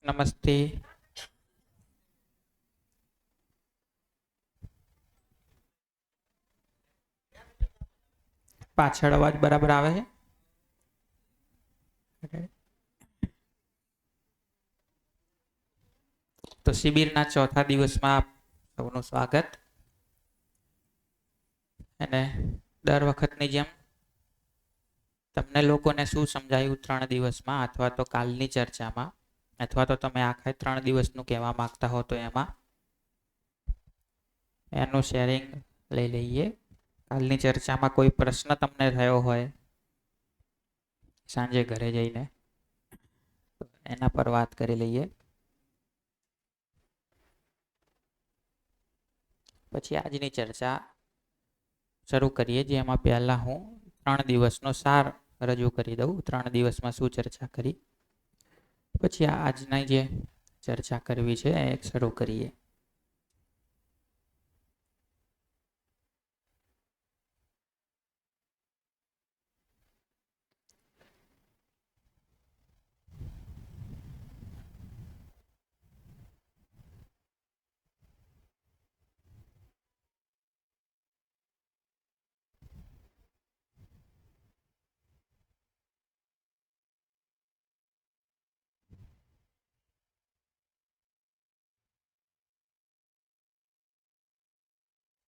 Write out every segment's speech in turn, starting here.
નમસ્તે. પાછળ અવાજ બરાબર આવે છે? તો શિબિરના ચોથા દિવસમાં આપ સૌનું સ્વાગત. અને દર વખતની જેમ તમને લોકોને શું સમજાયું 3 દિવસમાં, અથવા તો કાલની ચર્ચામાં, અથવા તો તમે આખા 3 દિવસનું કહેવા માંગતા હો તો એમાં એનું શેરિંગ લઈ લઈએ. કાલની ચર્ચામાં કોઈ પ્રશ્ન તમને થયો હોય સાંજે ઘરે જઈને, તો એના પર વાત કરી લઈએ. પછી આજની ચર્ચા શરૂ કરીએ, જેમાં પહેલા હું 3 દિવસનો સાર રજૂ કરી દઉં. 3 દિવસમાં શું ચર્ચા કરી, પછી આજની જે ચર્ચા કરવી છે એ શરૂ કરીએ.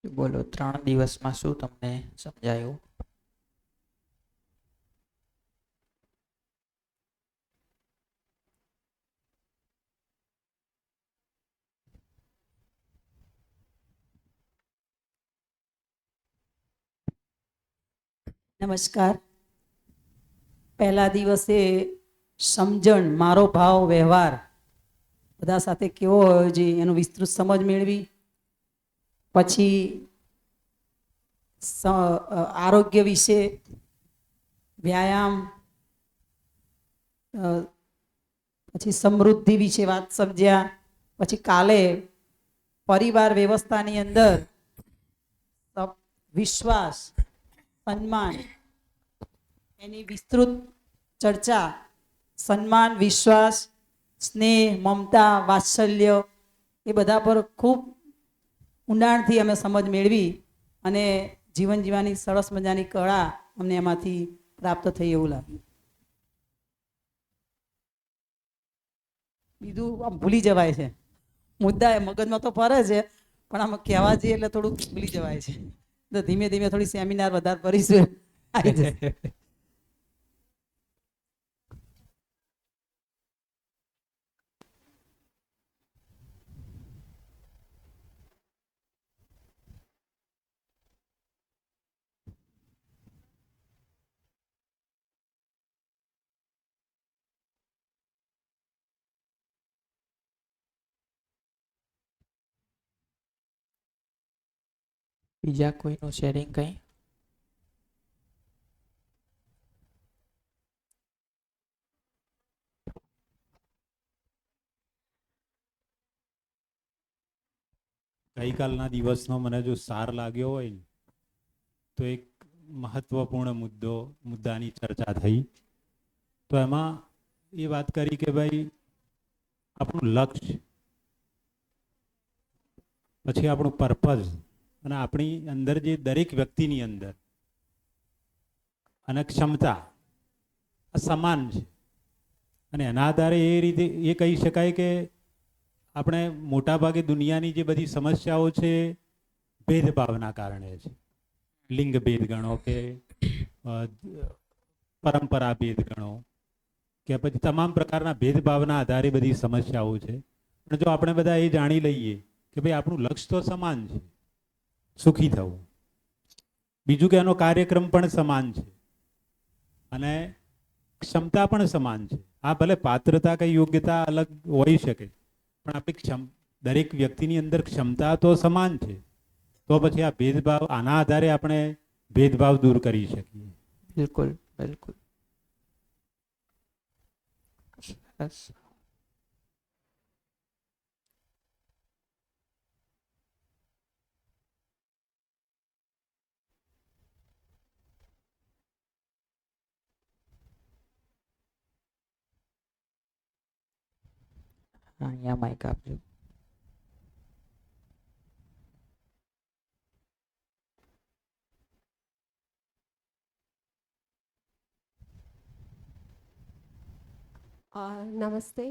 બોલો, 3 દિવસમાં શું તમને સમજાયું? નમસ્કાર. પહેલા દિવસે સમજણ, મારો ભાવ, વ્યવહાર બધા સાથે કેવો હોય છે એનું વિસ્તૃત સમજ મેળવી. પછી આરોગ્ય વિશે, વ્યાયામ, પછી સમૃદ્ધિ વિશે વાત સમજ્યા. પછી કાલે પરિવાર વ્યવસ્થાની અંદર વિશ્વાસ, સન્માન એની વિસ્તૃત ચર્ચા. સન્માન, વિશ્વાસ, સ્નેહ, મમતા, વાત્સલ્ય એ બધા પર ખૂબ ઊંડાણથી અમે સમજ મેળવી અને જીવન જીવવાની સરસ મજાની કળા અમને એમાંથી પ્રાપ્ત થઈ એવું લાગ્યું. બીજું આમ ભૂલી જવાય છે, મુદ્દા એ મગજમાં તો ફરે છે પણ આમ કહેવા જઈએ એટલે થોડુંક ભૂલી જવાય છે. તો ધીમે ધીમે થોડી સેમિનાર વધારે કરીશું, આવી જશે. બીજા કોઈનું શેરિંગ કંઈ? ગઈકાલના દિવસનો મને જો સાર લાગ્યો હોય ને, તો એક મહત્વપૂર્ણ મુદ્દાની ચર્ચા થઈ. તો એમાં એ વાત કરી કે ભાઈ આપણું લક્ષ્ય, પછી આપણું પર્પઝ, અને આપણી અંદર જે દરેક વ્યક્તિની અંદર અને ક્ષમતા આ સમાન છે. અને એના આધારે એ રીતે એ કહી શકાય કે આપણે મોટાભાગે દુનિયાની જે બધી સમસ્યાઓ છે ભેદભાવના કારણે છે. લિંગ ભેદ ગણો કે પરંપરા ભેદ ગણો કે પછી તમામ પ્રકારના ભેદભાવના આધારે બધી સમસ્યાઓ છે. પણ જો આપણે બધા એ જાણી લઈએ કે ભાઈ આપણું લક્ષ્ય તો સમાન છે, સુખી થવું. બીજું કે એનો કાર્યક્રમ પણ સમાન છે અને ક્ષમતા પણ સમાન છે. આ ભલે પાત્રતા કે યોગ્યતા અલગ હોઈ શકે, પણ આપણી દરેક વ્યક્તિની અંદર ક્ષમતા તો સમાન છે. તો પછી આ ભેદભાવ, આના આધારે આપણે ભેદભાવ દૂર કરી શકીએ. બિલકુલ, બિલકુલ. સરસ. અહીંયા માઇક આપજો. નમસ્તે.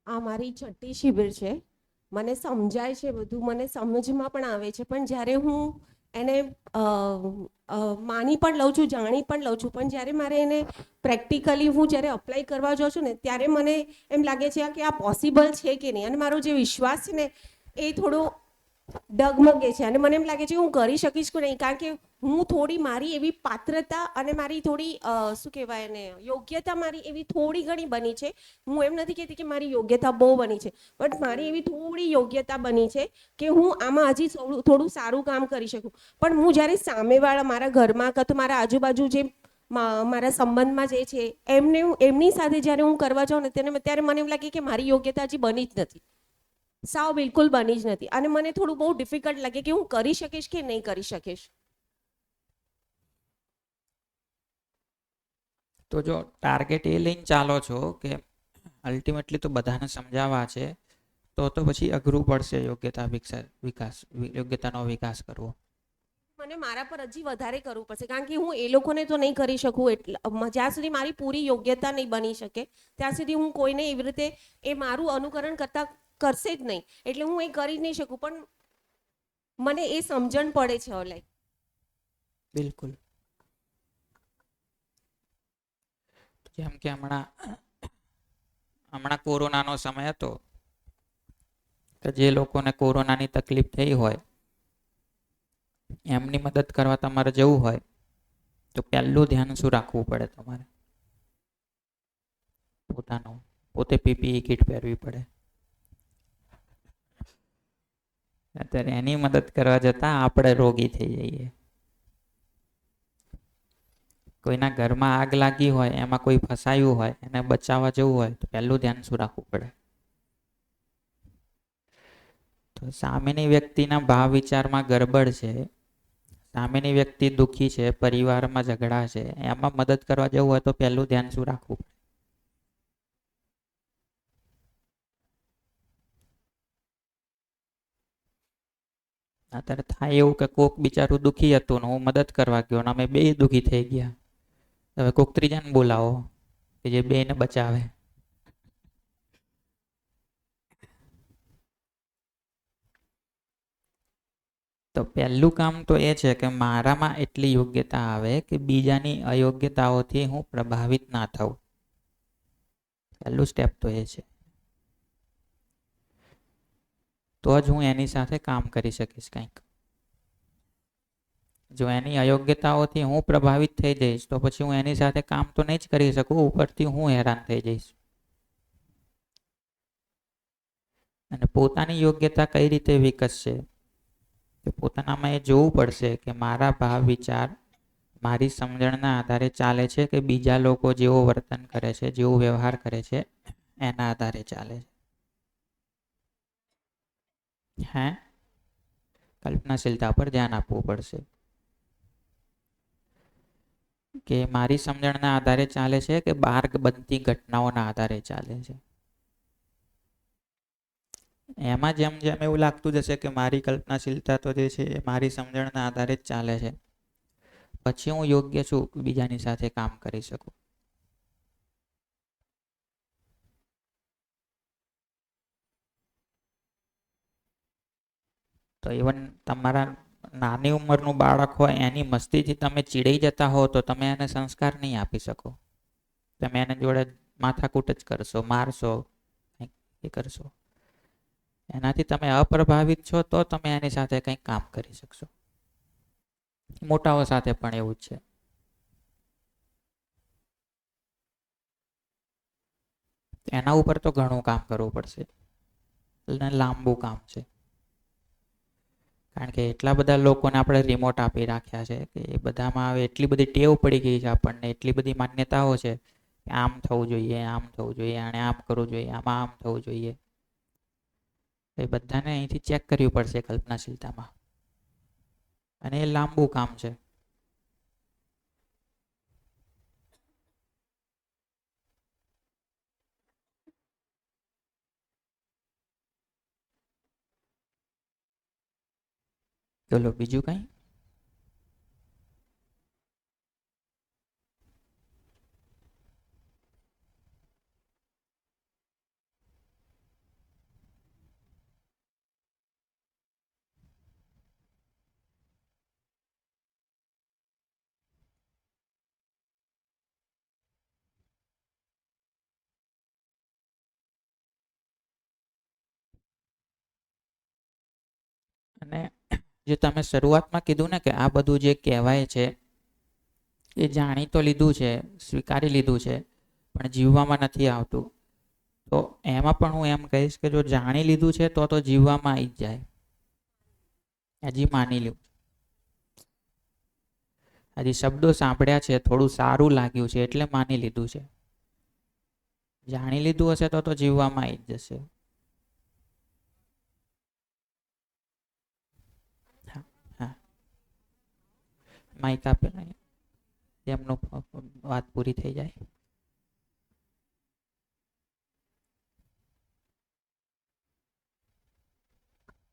આ મારી છઠ્ઠી શિબિર છે. મને સમજાય છે બધું, મને સમજમાં પણ આવે છે, પણ જ્યારે હું એને માની પણ લઉં છું, જાણી પણ લઉં છું, પણ જ્યારે મારે એને પ્રેક્ટિકલી હું જ્યારે અપ્લાય કરવા જાઉં છું ને, ત્યારે મને એમ લાગે છે કે આ પોસિબલ છે કે નહીં, અને મારો જે વિશ્વાસ છે ને એ થોડો ડગમગે છે, અને મને એમ લાગે છે કે હું કરી શકીશ કે નહીં, કારણ કે હું થોડી મારી એવી પાત્રતા અને મારી થોડી શું કહેવાય એને યોગ્યતા મારી એવી થોડી ઘણી બની છે. હું એમ નથી કહેતી કે મારી યોગ્યતા બહુ બની છે, બટ મારી એવી થોડી યોગ્યતા બની છે કે હું આમાં હજી થોડું સારું કામ કરી શકું. પણ હું જ્યારે સામેવાળા મારા ઘરમાં કાં તો મારા આજુબાજુ જે મારા સંબંધમાં જે છે એમની સાથે જ્યારે હું કરવા જાઉં ને ત્યારે મને એમ લાગે કે મારી યોગ્યતા હજી બની જ નથી, સાવ બિલકુલ બની જ નથી, અને મને થોડું બહુ ડિફિકલ્ટ લાગે કે હું કરી શકીશ કે નહીં કરી શકીશ. તો જો ટાર્ગેટ એ લઈને ચાલો છો કે અલ્ટિમેટલી તો બધાને સમજાવવા છે, તો પછી અઘરું પડશે યોગ્યતાનો વિકાસ કરવો. મને મારા પર હજી વધારે કરવું પડશે, કારણ કે હું એ લોકોને તો નહીં કરી શકું. એટલે જ્યાં સુધી મારી પૂરી યોગ્યતા નહીં બની શકે ત્યાં સુધી હું કોઈને એવી રીતે એ મારું અનુકરણ કરશે જ નહીં, એટલે હું એ કરી જ નહીં શકું. પણ મને એ સમજણ પડે છે લાઈક. બિલકુલ. જેમ કે હમણાં કોરોનાનો સમય હતો, તો જે લોકોને કોરોનાની તકલીફ થઈ હોય એમની મદદ કરવા તમારે જવું હોય તો પહેલું ધ્યાન શું રાખવું પડે? તમારે પોતે પીપીઈ કિટ પહેરવી પડે. અત્યારે એની મદદ કરવા જતા આપણે રોગી થઈ જઈએ. કોઈના ઘરમાં આગ લાગી હોય, એમાં કોઈ ફસાયું હોય, એને બચાવવા જવું હોય તો પહેલું ધ્યાન શું રાખવું પડે? તો સામેની વ્યક્તિના ભાવ વિચારમાં ગડબડ છે, સામેની વ્યક્તિ દુઃખી છે, પરિવારમાં ઝઘડા છે, એમાં મદદ કરવા જવું હોય તો પહેલું ધ્યાન શું રાખવું પડે? અત્યારે થાય એવું કે કોક બિચારું દુઃખી હતું ને હું મદદ કરવા ગયો ને અમે બે દુઃખી થઈ ગયા. હવે કોક ત્રીજાને બોલાવો કે જે બેને બચાવે. તો પહેલું કામ તો એ છે કે મારામાં એટલી યોગ્યતા આવે કે બીજાની અયોગ્યતાઓથી હું પ્રભાવિત ના થઉં. પહેલું સ્ટેપ તો એ છે. તો જ હું એની સાથે કામ કરી શકીશ કંઈક. જો એની અયોગ્યતાઓથી હું પ્રભાવિત થઈ જઈશ તો પછી હું એની સાથે કામ તો નહીં જ કરી શકું, ઉપરથી હું હેરાન થઈ જઈશ. અને પોતાની યોગ્યતા કઈ રીતે વિકસશે? કે પોતાનામાં એ જોવું પડશે કે મારા ભાવ વિચાર મારી સમજણના આધારે ચાલે છે કે બીજા લોકો જેવો વર્તન કરે છે, જેવો વ્યવહાર કરે છે એના આધારે ચાલે છે. કલ્પનાશીલતા પર ધ્યાન આપવું પડશે કે મારી સમજણના આધારે ચાલે છે કે બહાર બનતી ઘટનાઓના આધારે ચાલે છે. એમાં જેમ જેમ એવું લાગતું જશે કે મારી કલ્પનાશીલતા તો જે છે એ મારી સમજણના આધારે જ ચાલે છે, પછી હું યોગ્ય છું બીજાની સાથે કામ કરી શકું. તો ઇવન તમારા નાની ઉંમરનું બાળક હોય એની મસ્તીથી તમે ચીડાઈ જતા હો તો તમે એને સંસ્કાર નહીં આપી શકો. તમે એને જોડે માથાકૂટ જ કરશો, મારશો, એ કરશો. એનાથી તમે અપ્રભાવિત છો તો તમે એની સાથે કંઈક કામ કરી શકશો. મોટાઓ સાથે પણ એવું જ છે. એના ઉપર તો ઘણું કામ કરવું પડશે અને લાંબુ કામ છે, કારણ કે એટલા બધા લોકોને આપણે રિમોટ આપી રાખ્યા છે કે એ બધામાં હવે એટલી બધી ટેવ પડી ગઈ છે આપણને, એટલી બધી માન્યતાઓ છે કે આમ થવું જોઈએ, આમ થવું જોઈએ, આને આમ કરવું જોઈએ, આમાં આમ થવું જોઈએ. એ બધાને અહીંથી ચેક કરવી પડશે કલ્પનાશીલતામાં, અને એ લાંબુ કામ છે. ચલો બીજું કંઈ? અને જે તમે શરૂઆતમાં કીધું ને કે આ બધું જે કહેવાય છે એ જાણી તો લીધું છે, સ્વીકારી લીધું છે, પણ જીવવામાં નથી આવતું. તો એમાં પણ હું એમ કહીશ કે જો જાણી લીધું છે તો જીવવામાં આવી જ જાય. હજી માની લ્યું, હજી શબ્દો સાંભળ્યા છે, થોડું સારું લાગ્યું છે એટલે માની લીધું છે. જાણી લીધું હશે તો જીવવામાં આવી જ જશે. હા હા, માઇક આપે એમનું વાત પૂરી થઈ જાય.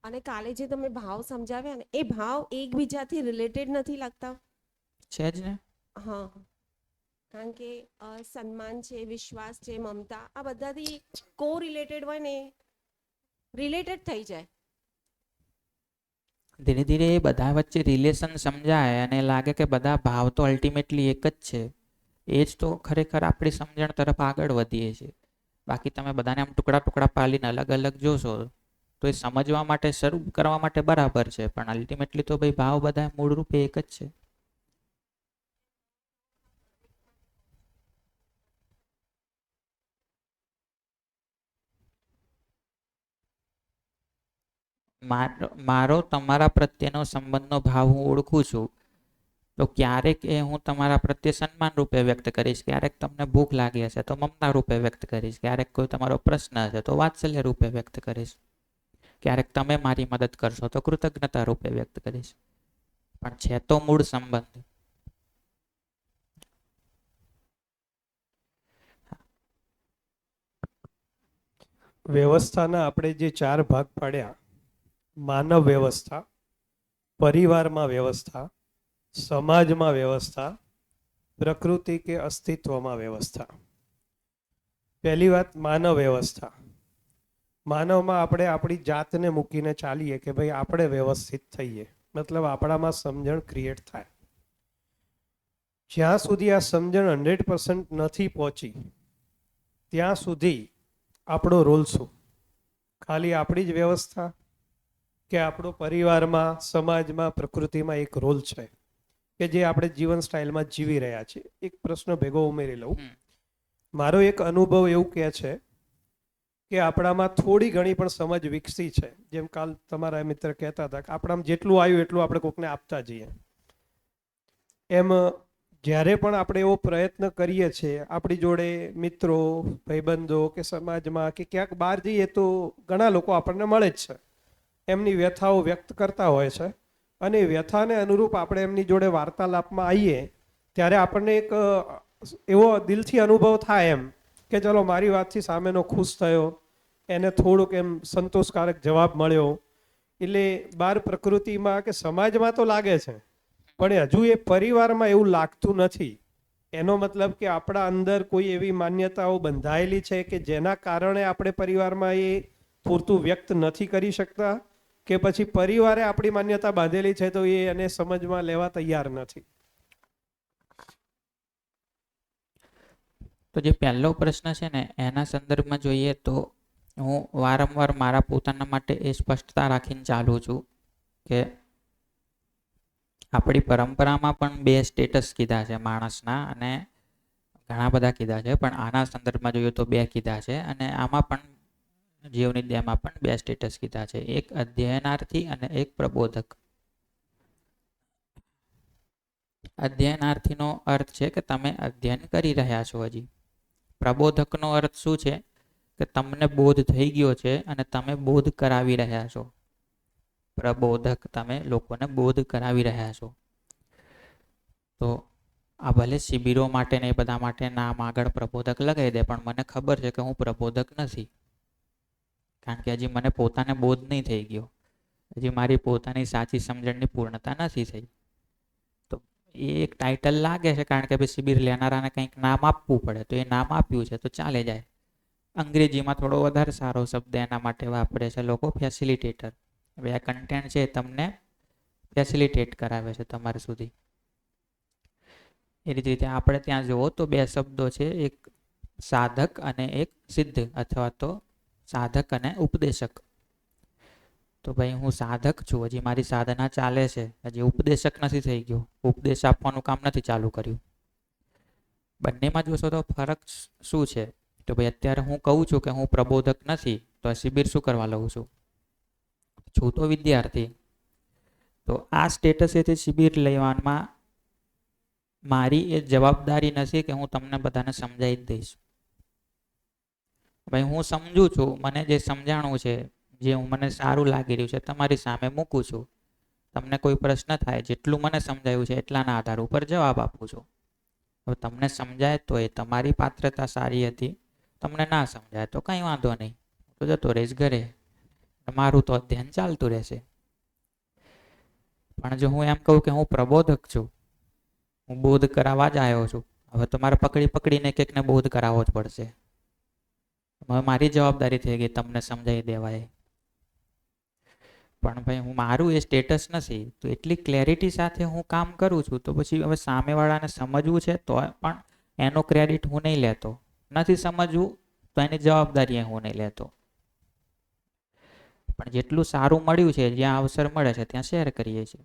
અને કાલે જે તમે ભાવ સમજાવ્યા ને, એ ભાવ એકબીજાથી રિલેટેડ નથી લાગતા? છે જ ને. હા, કારણ કે સન્માન છે, વિશ્વાસ છે, મમતા, આ બધાથી કો રિલેટેડ હોય ને, રિલેટેડ થઈ જાય. ધીરે ધીરે એ બધા વચ્ચે રિલેશન સમજાય અને લાગે કે બધા ભાવ તો અલ્ટિમેટલી એક જ છે. એ જ તો ખરેખર આપણી સમજણ તરફ આગળ વધીએ છીએ. બાકી તમે બધાને આમ ટુકડા ટુકડા પાડીને અલગ અલગ જોશો તો એ સમજવા માટે, શરૂ કરવા માટે બરાબર છે, પણ અલ્ટિમેટલી તો ભાઈ ભાવ બધા મૂળરૂપે એક જ છે. મારો તમારા પ્રત્યેનો સંબંધનો ભાવ હું ઓળખું છું, તો ક્યારેક એ હું તમારા પ્રત્યે સન્માન રૂપે વ્યક્ત કરીશ, ક્યારેક તમને ભૂખ લાગી હશે તો મમતા રૂપે વ્યક્ત કરીશ, ક્યારેક કોઈ તમારો પ્રશ્ન હશે તો વાત્સલ્ય રૂપે વ્યક્ત કરીશ, ક્યારેક તમે મારી મદદ કરશો તો કૃતજ્ઞતા રૂપે વ્યક્ત કરીશ. પણ છે તો મૂળ સંબંધ. વ્યવસ્થાના આપણે જે 4 ભાગ પાડ્યા, માનવ વ્યવસ્થા, પરિવારમાં વ્યવસ્થા, સમાજમાં વ્યવસ્થા, પ્રકૃતિ કે અસ્તિત્વમાં વ્યવસ્થા. પહેલી વાત માનવ વ્યવસ્થા. માનવમાં આપણે આપણી જાતને મૂકીને ચાલીએ કે ભાઈ આપણે વ્યવસ્થિત થઈએ, મતલબ આપણામાં સમજણ ક્રિએટ થાય. જ્યાં સુધી આ સમજણ 100% નથી પહોંચી ત્યાં સુધી આપણો રોલ શું? ખાલી આપણી જ વ્યવસ્થા કે આપણો પરિવારમાં, સમાજમાં, પ્રકૃતિમાં એક રોલ છે કે જે આપણે જીવન સ્ટાઇલમાં જીવી રહ્યા છીએ? એક પ્રશ્ન ભેગો ઉમેરી લઉં. મારો એક અનુભવ એવું કહે છે કે આપણામાં થોડી ઘણી પણ સમજ વિકસી છે. જેમ કાલ તમારા મિત્ર કહેતા હતા કે આપણામાં જેટલું આવ્યું એટલું આપણે કોકને આપતા જઈએ. એમ જ્યારે પણ આપણે એવો પ્રયત્ન કરીએ છીએ, આપણી જોડે મિત્રો, ભાઈબંધો કે સમાજમાં કે ક્યાંક બહાર જઈએ તો ઘણા લોકો આપણને મળે જ છે, એમની વ્યથાઓ વ્યક્ત કરતા હોય છે, અને વ્યથાને અનુરૂપ આપણે એમની જોડે વાર્તાલાપમાં આવીએ ત્યારે આપણને એક એવો દિલથી અનુભવ થાય એમ કે ચલો મારી વાતથી સામેનો ખુશ થયો, એને થોડુંક એમ સંતોષકારક જવાબ મળ્યો. એટલે બહાર પ્રકૃતિમાં કે સમાજમાં તો લાગે છે, પણ હજુ એ પરિવારમાં એવું લાગતું નથી. એનો મતલબ કે આપણા અંદર કોઈ એવી માન્યતાઓ બંધાયેલી છે કે જેના કારણે આપણે પરિવારમાં એ પૂરતું વ્યક્ત નથી કરી શકતા, કે પછી પરિવારે આપણી માન્યતા બાંધેલી છે તો એ એને સમજમાં લેવા તૈયાર નથી. તો જે પહેલો પ્રશ્ન છે ને એના સંદર્ભમાં જોઈએ તો હું વારંવાર મારા પોતાના માટે એ સ્પષ્ટતા રાખીને ચાલું છું કે આપણી પરંપરામાં પણ 2 સ્ટેટસ કીધા છે માણસના, અને ઘણા બધા કીધા છે, પણ આના સંદર્ભમાં જોઈએ તો 2 કીધા છે. અને આમાં પણ જીવનીદ્યામાં પણ 2 સ્ટેટસ કીધા છે, એક અધ્યયનાર્થી અને એક પ્રબોધક. અધ્યયનાર્થીનો અર્થ છે કે તમે અધ્યયન કરી રહ્યા છો હજી. પ્રબોધકનો અર્થ શું છે કે તમને બોધ થઈ ગયો છે અને તમે બોધ કરાવી રહ્યા છો. પ્રબોધક, તમે લોકોને બોધ કરાવી રહ્યા છો. તો આ ભલે શિબિરો માટે ને એ બધા માટે નામ આગળ પ્રબોધક લગાવી દે, પણ મને ખબર છે કે હું પ્રબોધક નથી, કારણ કે હજી મને પોતાને બોધ નહીં થઈ ગયો. હજી મારી પોતાની સાચી સમજણની પૂર્ણતા નથી થઈ. તો એ એક ટાઇટલ લાગે છે, કારણ કે ભાઈ શિબિર લેનારાને કંઈક નામ આપવું પડે, તો એ નામ આપ્યું છે તો ચાલે જાય. અંગ્રેજીમાં થોડો વધારે સારો શબ્દ એના માટે વાપરે છે લોકો, ફેસિલિટેટર. હવે આ કન્ટેન્ટ છે એ તમને ફેસિલિટેટ કરાવે છે તમારા સુધી. એ રીતે આપણે ત્યાં જુઓ તો બે શબ્દો છે, એક સાધક અને એક સિદ્ધ, અથવા તો સાધક અને ઉપદેશક. તો ભાઈ હું સાધક છું, હજી મારી સાધના ચાલે છે, હજી ઉપદેશક નથી થઈ ગયો, ઉપદેશ આપવાનું કામ નથી ચાલુ કર્યું. બંનેમાં જોશો તો ફરક શું છે? તો ભાઈ અત્યારે હું કહું છું કે હું પ્રબોધક નથી, તો આ શિબિર શું કરવા લઉં છું તો વિદ્યાર્થી. તો આ સ્ટેટસેથી શિબિર લેવામાં મારી એ જવાબદારી નથી કે હું તમને બધાને સમજાવી જ દઈશ. ભાઈ હું સમજું છું, મને જે સમજાણું છે, જે મને સારું લાગી રહ્યું છે, તમારી સામે મૂકું છું. તમને કોઈ પ્રશ્ન થાય, જેટલું મને સમજાયું છે એટલાના આધાર ઉપર જવાબ આપું છું. હવે તમને સમજાય તો એ તમારી પાત્રતા સારી હતી, તમને ના સમજાય તો કંઈ વાંધો નહીં, તો જતો રહીશ ઘરે, મારું તો અધ્યયન ચાલતું રહેશે. પણ જો હું એમ કહું કે હું પ્રબોધક છું, હું બોધ કરાવવા જ આવ્યો છું, હવે તમારે પકડી પકડીને એકને બોધ કરાવવો જ પડશે. હવે મારી જવાબદારી થઈ ગઈ તમને સમજાવી દેવાય. પણ ભાઈ હું મારું એ સ્ટેટસ નથી, તો એટલી ક્લેરિટી સાથે હું કામ કરું છું, તો પછી હવે સામેવાળાને સમજવું છે તો પણ એનો ક્રેડિટ હું નહીં લેતો, નથી સમજવું તો એની જવાબદારી હું નહીં લેતો. પણ જેટલું સારું મળ્યું છે, જ્યાં અવસર મળે છે ત્યાં શેર કરીએ છીએ.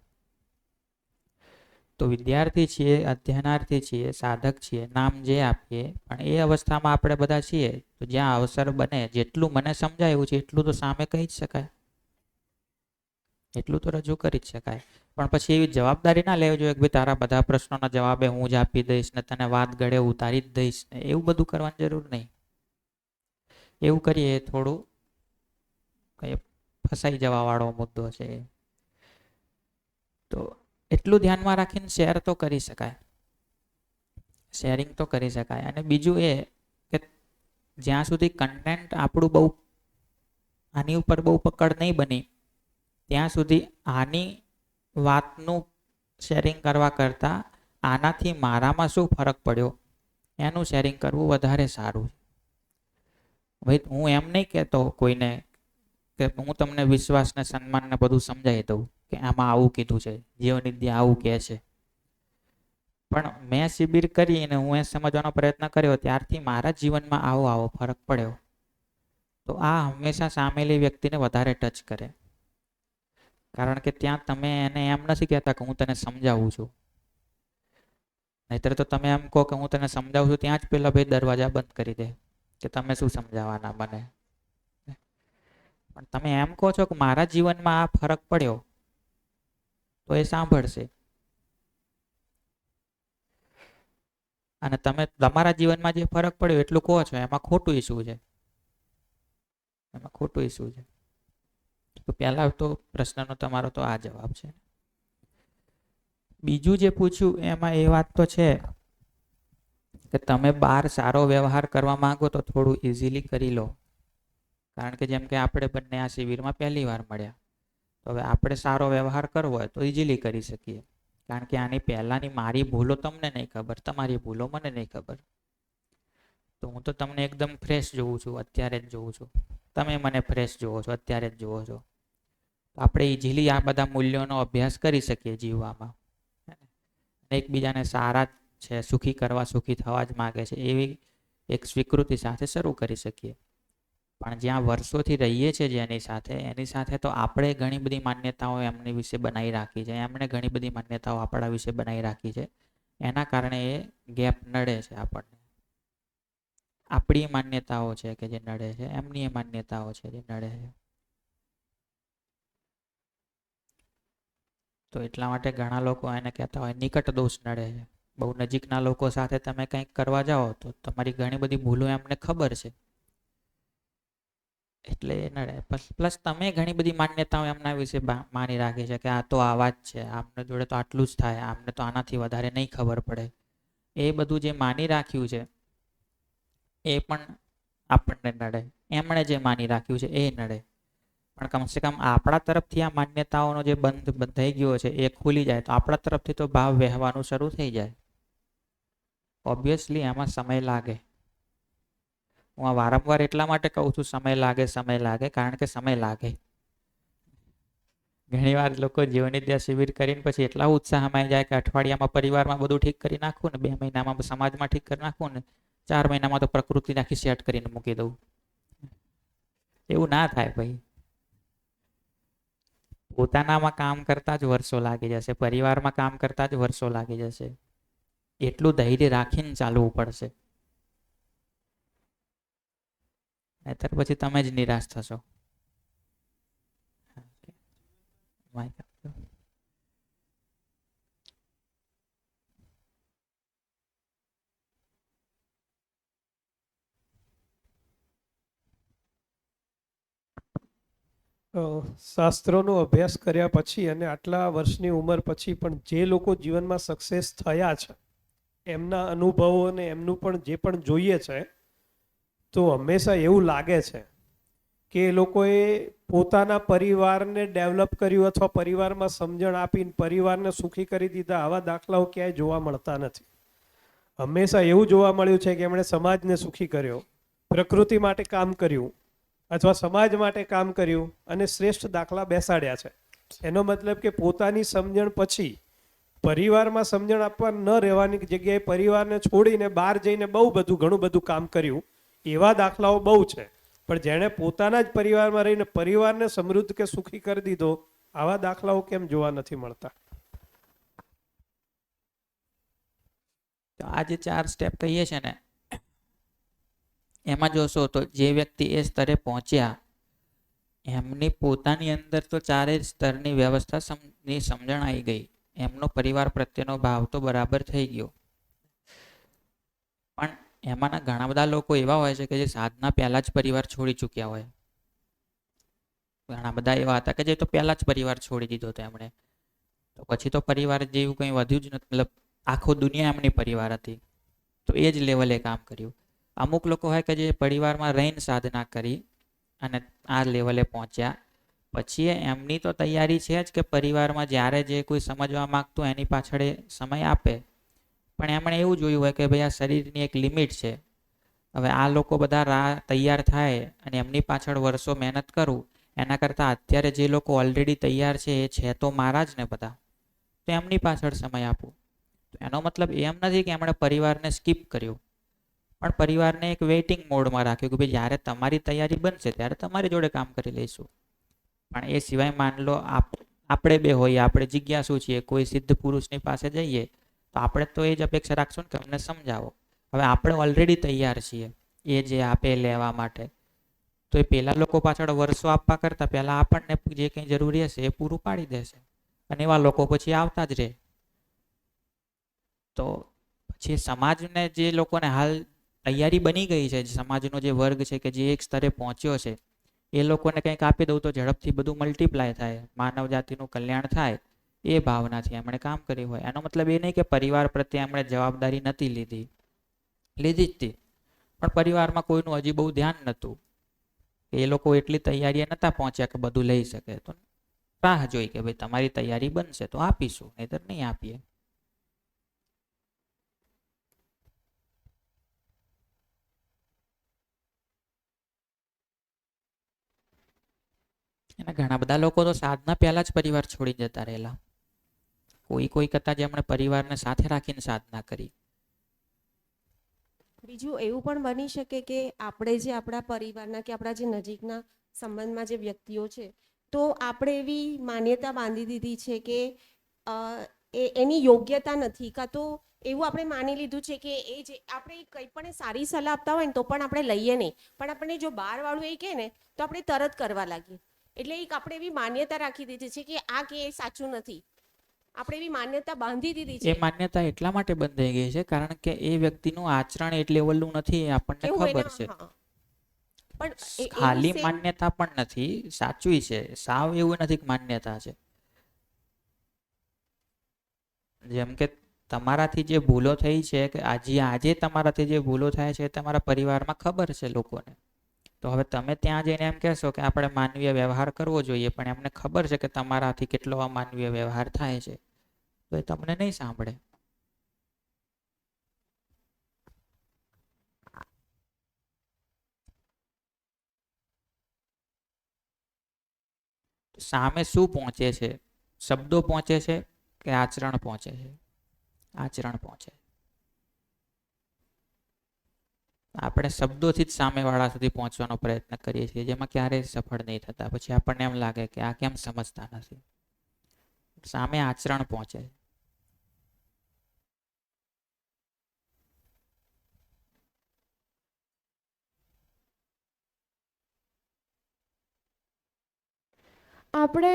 તો વિદ્યાર્થી છીએ, અધ્યયનાર્થી છીએ, સાધક છીએ, નામ જે આપીએ, પણ એ અવસ્થામાં આપણે બધા છીએ, તો જ્યાં અવસર બને, જેટલું મને સમજાયું છે એટલું તો સામે કહી જ શકાય, એટલું તો રજૂ કરી જ શકાય. પણ પછી એવી જવાબદારી ના લેવી જોઈએ કે ભાઈ તારા બધા પ્રશ્નોના જવાબે હું જ આપી દઈશ ને તને વાત ગળે ઉતારી જ દઈશ ને, એવું બધું કરવાની જરૂર નહીં. એવું કરીએ થોડું કઈ ફસાઈ જવા વાળો મુદ્દો છે. તો એટલું ધ્યાનમાં રાખીને શેર તો કરી શકાય, શેરિંગ તો કરી શકાય. અને બીજું એ કે જ્યાં સુધી કન્ટેન્ટ આપણું બહુ આની ઉપર બહુ પકડ નહીં બની, ત્યાં સુધી આની વાતનું શેરિંગ કરવા કરતાં આનાથી મારામાં શું ફરક પડ્યો એનું શેરિંગ કરવું વધારે સારું. ભાઈ હું એમ નહીં કહેતો કોઈને કે હું તમને વિશ્વાસ ને સન્માન ને બધું સમજાવી દઉં કે આમાં આવું કીધું છે, જીવનવિદ્યા આવું કહે છે. પણ મેં શિબિર કરી અને હું એ સમજવાનો પ્રયત્ન કર્યો, ત્યારથી મારા જીવનમાં આવો ફરક પડ્યો. તો આ હંમેશા સામેલી વ્યક્તિને વધારે ટચ કરે, કારણ કે ત્યાં તમે એને એમ નથી કહેતા કે હું તને સમજાવું છું. નહીતર તો તમે એમ કહો કે હું તને સમજાવું છું, ત્યાં જ પેલા ભાઈ દરવાજા બંધ કરી દે કે તમે શું સમજાવવાના મને. પણ તમે એમ કહો છો કે મારા જીવનમાં આ ફરક પડ્યો, તો એ સાંભળશે. અને તમે તમારા જીવનમાં જે ફરક પડ્યો એટલું કહો છો, એમાં ખોટું શું છે? એમાં ખોટું શું છે? તો પહેલા તો પ્રશ્નનો તમારો તો આ જવાબ છે. બીજું જે પૂછ્યું એમાં એ વાત તો છે કે તમે બહાર સારો વ્યવહાર કરવા માંગો તો થોડું ઇઝીલી કરી લો. કારણ કે જેમ કે આપણે બંને આ શિબિરમાં પહેલી વાર મળ્યા, તો હવે આપણે સારો વ્યવહાર કરવો હોય તો ઇઝીલી કરી શકીએ. કારણ કે આની પહેલાની મારી ભૂલો તમને નહીં ખબર, તમારી ભૂલો મને નહીં ખબર. તો હું તો તમને એકદમ ફ્રેશ જોઉં છું, અત્યારે જ જોઉં છું. તમે મને ફ્રેશ જોવો છો, અત્યારે જ જોવો છો. આપણે ઇઝીલી આ બધા મૂલ્યોનો અભ્યાસ કરી શકીએ જીવવામાં. એકબીજાને સારા છે, સુખી કરવા, સુખી થવા જ માગે છે, એવી એક સ્વીકૃતિ સાથે શરૂ કરી શકીએ. પણ જ્યાં વર્ષોથી રહીએ છીએ જેની સાથે, એની સાથે તો આપણે ઘણી બધી માન્યતાઓ એમની વિશે બનાવી રાખી છે, એમણે ઘણી બધી માન્યતાઓ આપણા વિશે બનાવી રાખી છે. એના કારણે એ ગેપ નડે છે આપણને. આપણી માન્યતાઓ છે કે જે નડે છે, એમની એ માન્યતાઓ છે જે નડે છે. તો એટલા માટે ઘણા લોકો એને કહેતા હોય નિકટ દોષ નડે છે. બહુ નજીકના લોકો સાથે તમે કંઈક કરવા જાઓ તો તમારી ઘણી બધી ભૂલો એમને ખબર છે, એટલે એ નડે. પ્લસ તમે ઘણી બધી માન્યતાઓ એમના વિશે માની રાખી છે કે આ તો આવા જ છે, આમને જોડે તો આટલું જ થાય, આમને તો આનાથી વધારે નહીં ખબર પડે. એ બધું જે માની રાખ્યું છે એ પણ આપણને નડે, એમણે જે માની રાખ્યું છે એ નડે. પણ કમસે કમ આપણા તરફથી આ માન્યતાઓનો જે બંધ બંધાઈ ગયો છે એ ખુલી જાય તો આપણા તરફથી તો ભાવ વહેવાનું શરૂ થઈ જાય. ઓબ્વિયસલી એમાં સમય લાગે. હું આ વારંવાર એટલા માટે કહું છું સમય લાગે, કારણ કે સમય લાગે. ઘણી વાર લોકો જીવનવિદ્યા શિબિર કરીને પછી એટલા ઉત્સાહમાં આવી જાય કે અઠવાડિયામાં પરિવારમાં બધું ઠીક કરી નાખું ને, 2 મહિનામાં સમાજમાં ઠીક કરી નાખું ને, 4 મહિનામાં તો પ્રકૃતિ નાખી સેટ કરીને મૂકી દઉં. એવું ના થાય ભાઈ. પોતાનામાં કામ કરતા જ વર્ષો લાગી જશે, પરિવારમાં કામ કરતા જ વર્ષો લાગી જશે. એટલું ધૈર્ય રાખીને ચાલવું પડશે, નહીંતર પછી તમે જ નિરાશ થશો. માઈક આપજો. શાસ્ત્રોનો અભ્યાસ કર્યા પછી અને આટલા વર્ષની ઉંમર પછી પણ જે લોકો જીવનમાં સક્સેસ થયા છે, એમના અનુભવો અને એમનું પણ જે પણ જોઈએ છે, તો હંમેશા એવું લાગે છે કે એ લોકોએ પોતાના પરિવારને ડેવલપ કર્યું અથવા પરિવારમાં સમજણ આપીને પરિવારને સુખી કરી દીધા. આવા દાખલાઓ ક્યાંય જોવા મળતા નથી. હંમેશા એવું જોવા મળ્યું છે કે એમણે સમાજને સુખી કર્યો, પ્રકૃતિ માટે કામ કર્યું અથવા સમાજ માટે કામ કર્યું અને શ્રેષ્ઠ દાખલા બેસાડ્યા છે. એનો મતલબ કે પોતાની સમજણ પછી પરિવારમાં સમજણ આપવા ન રહેવાની જગ્યાએ પરિવારને છોડીને બહાર જઈને બહુ બધું ઘણું બધું કામ કર્યું, એવા દાખલાઓ બહુ છે. પણ જેણે પોતાના જ પરિવારમાં રહીને પરિવારને સમૃદ્ધ કે સુખી કરી દીધો, આવા દાખલાઓ કેમ જોવા નથી મળતા? તો આ જે 4 સ્ટેપ કહીએ છે ને, એમાં જોશો તો જે વ્યક્તિ એ સ્તરે પહોંચ્યા એમની પોતાની અંદર તો 4 સ્તરની વ્યવસ્થા ની સમજણ આવી ગઈ. એમનો પરિવાર પ્રત્યેનો ભાવ તો બરાબર થઈ ગયો. પણ એમાંના ઘણા બધા લોકો એવા હોય છે કે જે સાધના પહેલા જ પરિવાર છોડી ચૂક્યા હોય. ઘણા બધા એવા હતા કે જે તો પહેલા જ પરિવાર છોડી દીધો હતો એમણે. તો પછી તો પરિવાર જેવું કંઈ વધ્યું જ નથી. મતલબ આખો દુનિયા એમની પરિવાર હતી, તો એ જ લેવલે કામ કર્યું. અમુક લોકો હોય કે જે પરિવારમાં રહીને સાધના કરી અને આ લેવલે પહોંચ્યા. પછી એમની તો તૈયારી છે જ કે પરિવારમાં જ્યારે જે કોઈ સમજવા માંગતું એની પાછળ સમય આપે. પણ એમણે એવું જોયું હોય કે ભાઈ આ શરીરની એક લિમિટ છે. હવે આ લોકો બધા તૈયાર થાય અને એમની પાછળ વર્ષો મહેનત કરું, એના કરતાં અત્યારે જે લોકો ઓલરેડી તૈયાર છે એ છે તો મારા જ ને બધા, તો એમની પાછળ સમય આપું. તો એનો મતલબ એમ નથી કે એમણે પરિવારને સ્કીપ કર્યું, પણ પરિવારને એક વેઇટિંગ મોડમાં રાખ્યું કે ભાઈ જ્યારે તમારી તૈયારી બનશે ત્યારે તમારી જોડે કામ કરી લઈશું. પણ એ સિવાય માન લો આપણે બે હોઈએ, આપણે જિજ્ઞાસુ છીએ, કોઈ સિદ્ધ પુરુષની પાસે જઈએ તો આપણે તો એ જ અપેક્ષા રાખશું ને કે અમને સમજાવો. હવે આપણે ઓલરેડી તૈયાર છીએ એ જે આપે લેવા માટે, તો એ પેલા લોકો પાછળ વર્ષો આપવા કરતાં પહેલા આપણને જે કંઈ જરૂરી હશે એ પૂરું પાડી દેશે, અને એવા લોકો પછી આવતા જ રહે. તો પછી સમાજને જે લોકોને હાલ તૈયારી બની ગઈ છે, સમાજનો જે વર્ગ છે કે જે એક સ્તરે પહોંચ્યો છે, એ લોકોને કંઈક આપી દઉં તો ઝડપથી બધું મલ્ટીપ્લાય થાય, માનવ જાતિનું કલ્યાણ થાય, એ ભાવનાથી એમણે કામ કર્યું હોય. એનો મતલબ એ નહીં કે પરિવાર પ્રત્યે એમણે જવાબદારી નથી લીધી જ હતી, પણ પરિવારમાં કોઈનું હજી બહુ ધ્યાન નહોતું. એ લોકો એટલી તૈયારીએ નહોતા પહોંચ્યા કે બધું લઈ શકે. તો રાહ જોઈ કે ભાઈ તમારી તૈયારી બનશે તો આપીશું, નહીંતર નહીં આપીએ. અને ઘણા બધા લોકો તો સાધના પહેલા જ પરિવાર છોડી જતા રહેલા. કોઈ કરતા જેમણે પરિવારને સાથે રાખીને સાધના કરી. બીજું એવું પણ બની શકે કે આપણે જે આપણા પરિવારના કે આપણા જે નજીકના સંબંધમાં જે વ્યક્તિઓ છે, તો આપણે એવી માન્યતા બાંધી દીધી છે કે એની યોગ્યતા નથી, કાં તો એવું આપણે માની લીધું છે કે એ જે આપણે કંઈ પણ સારી સલાહ આપતા હોય ને તો પણ આપણે લઈએ નહીં, પણ આપણે જો બહારવાળું એ કહે ને તો આપણે તરત કરવા લાગીએ. એટલે એક આપણે એવી માન્યતા રાખી દીધી છે કે આ કે એ સાચું નથી. આપણે એવી માન્યતા બાંધી દીધી છે. એ માન્યતા એટલા માટે બંધાઈ ગઈ છે કારણ કે એ વ્યક્તિનું આચરણ એ લેવલનું નથી, એ આપણને ખબર છે. પણ ખાલી માન્યતા પણ નથી, સાચું છે. સાવ એવું નથી કે માન્યતા છે. જેમ કે તમારાથી જે ભૂલો થઈ છે કે આજે તમારાથી જે ભૂલો થાય છે તમારા પરિવારમાં ખબર છે લોકોને, તો હવે તમે ત્યાં જઈને એમ કહેશો કે આપણે માનવીય વ્યવહાર કરવો જોઈએ, પણ એમને ખબર છે કે તમારાથી કેટલો અમાનવીય વ્યવહાર થાય છે, તો એ તમને નહીં સાંભળે. સામે શું પહોંચે છે? શબ્દો પહોંચે છે કે આચરણ પહોંચે છે? આચરણ પહોંચે. આપણે શબ્દોથી જ સામેવાળા સુધી પહોંચવાનો પ્રયત્ન કરીએ છીએ, જેમાં ક્યારેય સફળ નહીં થતા. પછી આપણને એમ લાગે કે આ કેમ સમજતા નથી. સામે આચરણ પહોંચે. આપણે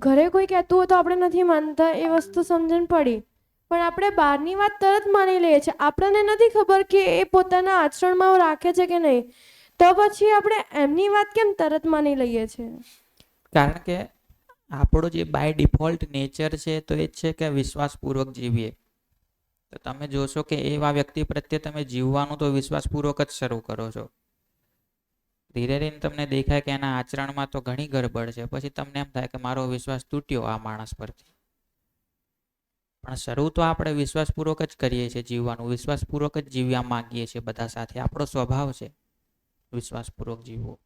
ઘરે કોઈ કહેતું હોય તો આપણે નથી માનતા, એ વસ્તુ સમજણ પડી. પણ આપણે બહારની વાત તરત માની લઈએ છીએ. આપણને નથી ખબર કે એ પોતાના આચરણમાં રાખે છે કે નહીં. તો પછી આપણે એમની વાત કેમ તરત માની લઈએ છીએ? કારણ કે આપણો જે બાય ડિફોલ્ટ નેચર છે તો એ જ છે કે વિશ્વાસપૂર્વક જીવીએ. તો તમે જોશો કે એવા વ્યક્તિ પ્રત્યે તમે જીવવાનું તો વિશ્વાસપૂર્વક જ શરૂ કરો છો. ધીરે ધીરે તમને દેખાય કે એના આચરણમાં તો ઘણી ગડબડ છે, પછી તમને એમ થાય કે મારો વિશ્વાસ તૂટ્યો આ માણસ પરથી. પણ શરૂ તો આપણે વિશ્વાસપૂર્વક જ કરીએ છીએ જીવવાનું, વિશ્વાસપૂર્વક જ જીવવા માંગીએ છીએ બધા સાથે. આપણો સ્વભાવ છે વિશ્વાસપૂર્વક જીવવો.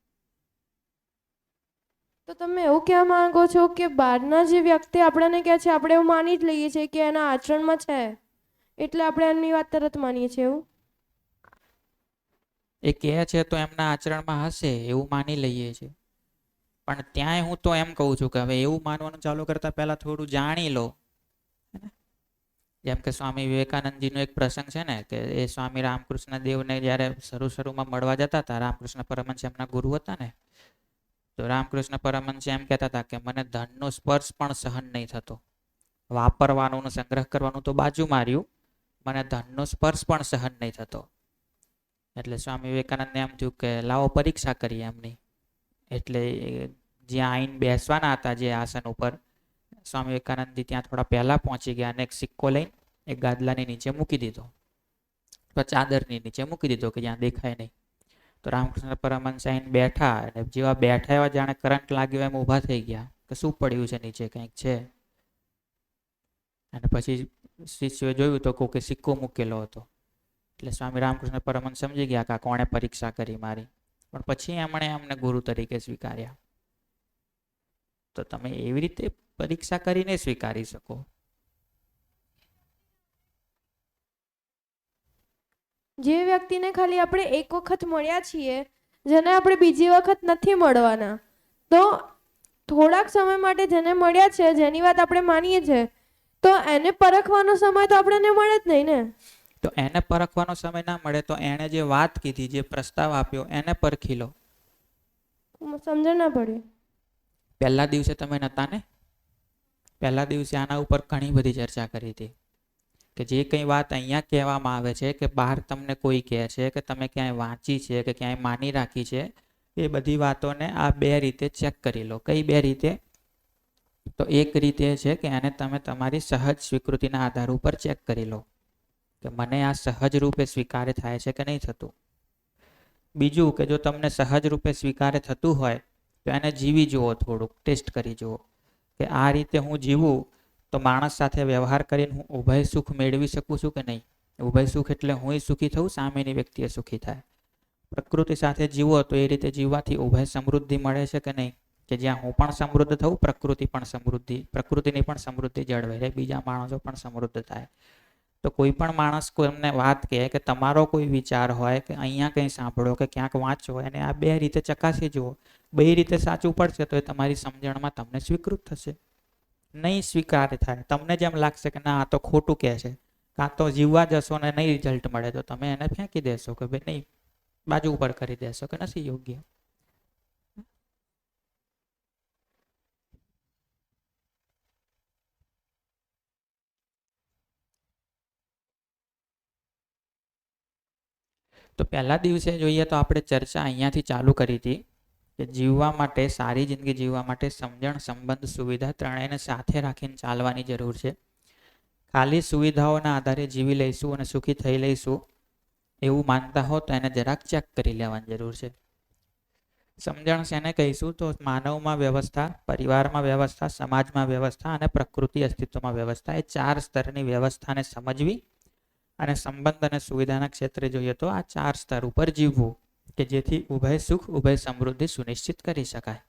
તો તમે એવું કહેવા માંગો છો કે બહારના જે વ્યક્તિ આપણને કહે છે આપણે એવું માની જ લઈએ છીએ કે એના આચરણમાં છે, એટલે આપણે એમની વાત તરત માનીએ છીએ એવું? એ કહે છે તો એમના આચરણમાં હશે એવું માની લઈએ છીએ. પણ ત્યાંય હું તો એમ કહું છું કે હવે એવું માનવાનું ચાલુ કરતા પહેલા થોડું જાણી લો. જેમ કે સ્વામી વિવેકાનંદજીનો એક પ્રસંગ છે ને, કે એ સ્વામી રામકૃષ્ણ દેવને જ્યારે શરૂમાં મળવા જતા હતા, રામકૃષ્ણ પરમહંસ એમના ગુરુ હતા ને, તો રામકૃષ્ણ પરમહંસ એમ કહેતા હતા કે મને ધનનો સ્પર્શ પણ સહન નહીં થતો. વાપરવાનું, સંગ્રહ કરવાનું તો બાજુ માર્યું, મને ધનનો સ્પર્શ પણ સહન નહીં થતો. એટલે સ્વામી વિવેકાનંદને એમ થયું કે લાવો પરીક્ષા કરીએ એમની. એટલે જ્યાં આવીને બેસવાના હતા જે આસન ઉપર, સ્વામી વિવેકાનંદજી ત્યાં થોડા પહેલા પહોંચી ગયા અને એક સિક્કો લઈને એક ગાદલાની નીચે મૂકી દીધો, તો ચાદરની નીચે મૂકી દીધો કે જ્યાં દેખાય નહીં. તો રામકૃષ્ણ પરમહંસ આવીને બેઠા, અને જેવા બેઠા એવા જાણે કરંટ લાગ્યો એમ ઊભા થઈ ગયા કે શું પડ્યું છે નીચે, કંઈક છે. અને પછી શિષ્યોએ જોયું તો કોકે સિક્કો મૂકેલો હતો. એટલે સ્વામી રામકૃષ્ણ પરમહંસ સમજી ગયા કે આ કોણે પરીક્ષા કરી મારી. પણ પછી એમણે અમને ગુરુ તરીકે સ્વીકાર્યા. તો તમે એવી રીતે પરીક્ષા કરીને સ્વીકારી શકો. જે વ્યક્તિને ખાલી આપણે એક વખત મળ્યા છીએ, જેને આપણે બીજી વખત નથી મળવાના, તો થોડાક સમય માટે જેને મળ્યા છે, જેની વાત આપણે માનીએ છીએ, તો એને પરખવાનો સમય તો આપણને મળે જ નહીં ને. તો એને પરખવાનો સમય ના મળે તો એણે જે વાત કીધી, જે પ્રસ્તાવ આપ્યો, એને પરખી લો. સમજણ ના પડી. પહેલા દિવસે તમે નહોતા ને? પહેલા દિવસે આના ઉપર ઘણી બધી ચર્ચા કરી હતી કે જે કંઈ વાત અહીંયા કહેવામાં આવે છે કે બહાર તમને કોઈ કહે છે કે તમે ક્યાંય વાંચી છે કે ક્યાંય માની રાખી છે, એ બધી વાતોને આ બે રીતે ચેક કરી લો. કઈ બે રીતે? તો એક રીતે છે કે એને તમે તમારી સહજ સ્વીકૃતિના આધાર ઉપર ચેક કરી લો કે મને આ સહજ રૂપે સ્વીકાર્ય થાય છે કે નહીં થતું. બીજું કે જો તમને સહજ રૂપે સ્વીકાર્ય થતું હોય તો એને જીવી જુઓ, થોડુંક ટેસ્ટ કરી જુઓ કે આ રીતે હું જીવું તો માણસ સાથે વ્યવહાર કરીને હું ઉભય સુખ મેળવી શકું છું કે નહીં. ઉભય સુખ એટલે હું સુખી થઉં, સામેની વ્યક્તિએ સુખી થાય. પ્રકૃતિ સાથે જીવો તો એ રીતે જીવવાથી ઉભય સમૃદ્ધિ મળે છે કે નહીં, કે જ્યાં હું પણ સમૃદ્ધ થઉં, પ્રકૃતિની પણ સમૃદ્ધિ જળવાઈ રહે, બીજા માણસો પણ સમૃદ્ધ થાય. તો કોઈ પણ માણસ કોઈને વાત કહે કે તમારો કોઈ વિચાર હોય કે અહીંયા કંઈ સાંભળો કે ક્યાંક વાંચો, અને આ બે રીતે ચકાસી જુઓ. બે રીતે સાચું પડશે તો એ તમારી સમજણમાં તમને સ્વીકૃત થશે. નહીં સ્વીકાર થાય, તમને જેમ લાગશે કે ના આ તો ખોટું કહે છે, કાં તો જીવવા જશો ને નહીં રિઝલ્ટ મળે તો તમે એને ફેંકી દેશો કે ભાઈ નહીં, બાજુ ઉપર કરી દેશો કે નથી યોગ્ય. તો પહેલા દિવસે જોઈએ તો આપણે ચર્ચા અહીંયાથી ચાલુ કરી હતી કે જીવવા માટે, સારી જિંદગી જીવવા માટે સમજણ, સંબંધ, સુવિધા ત્રણેયને સાથે રાખીને ચાલવાની જરૂર છે. ખાલી સુવિધાઓના આધારે જીવી લઈશું અને સુખી થઈ લઈશું એવું માનતા હો તો એને જરાક ચેક કરી લેવાની જરૂર છે સમજણ શેને કહીશું તો માનવમાં વ્યવસ્થા, પરિવારમાં વ્યવસ્થા, સમાજમાં વ્યવસ્થા અને પ્રકૃતિ અસ્તિત્વમાં વ્યવસ્થા, એ 4 સ્તરની વ્યવસ્થાને સમજવી અને સંબંધ અને સુવિધાના ક્ષેત્રે જોઈએ તો આ 4 સ્તર ઉપર જીવવું કે જેથી ઉભય સુખ ઉભય સમૃદ્ધિ સુનિશ્ચિત કરી શકાય.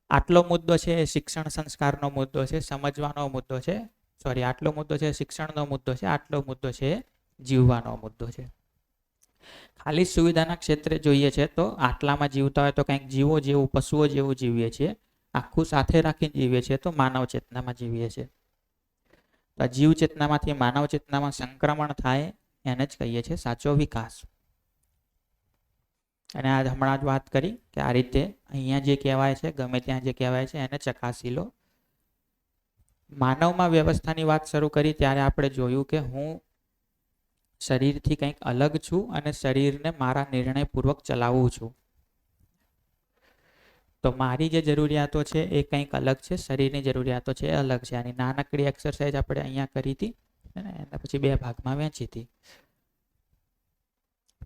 આટલો મુદ્દો છે એ શિક્ષણ સંસ્કારનો મુદ્દો છે, સમજવાનો મુદ્દો છે. આટલો મુદ્દો છે શિક્ષણનો મુદ્દો છે, આટલો મુદ્દો છે જીવવાનો મુદ્દો છે. ખાલી સુવિધાના ક્ષેત્રે જોઈએ છે તો આટલામાં જીવતા હોય તો કંઈક જીવો જેવું, પશુઓ જેવું જીવીએ છીએ. આખું સાથે રાખીને જીવીએ છીએ તો માનવ ચેતનામાં જીવીએ છીએ. તો આ જીવ ચેતનામાંથી માનવ ચેતનામાં સંક્રમણ થાય એને જ કહીએ છીએ સાચો વિકાસ. અને આ હમણાં જ વાત કરી કે આ રીતે અહીંયા જે કહેવાય છે, ગમે ત્યાં જે કહેવાય છે એને ચકાસી લો. માનવમાં વ્યવસ્થાની વાત શરૂ કરી ત્યારે આપણે જોયું કે હું શરીરથી કંઈક અલગ છું અને શરીરને મારા નિર્ણયપૂર્વક ચલાવું છું. તો મારી જે જરૂરિયાતો છે એ કંઈક અલગ છે, શરીરની જરૂરિયાતો છે એ અલગ છે. આની નાનકડી એક્સરસાઇઝ આપણે અહીંયા કરી હતી અને એના પછી 2 ભાગમાં વહેંચી હતી.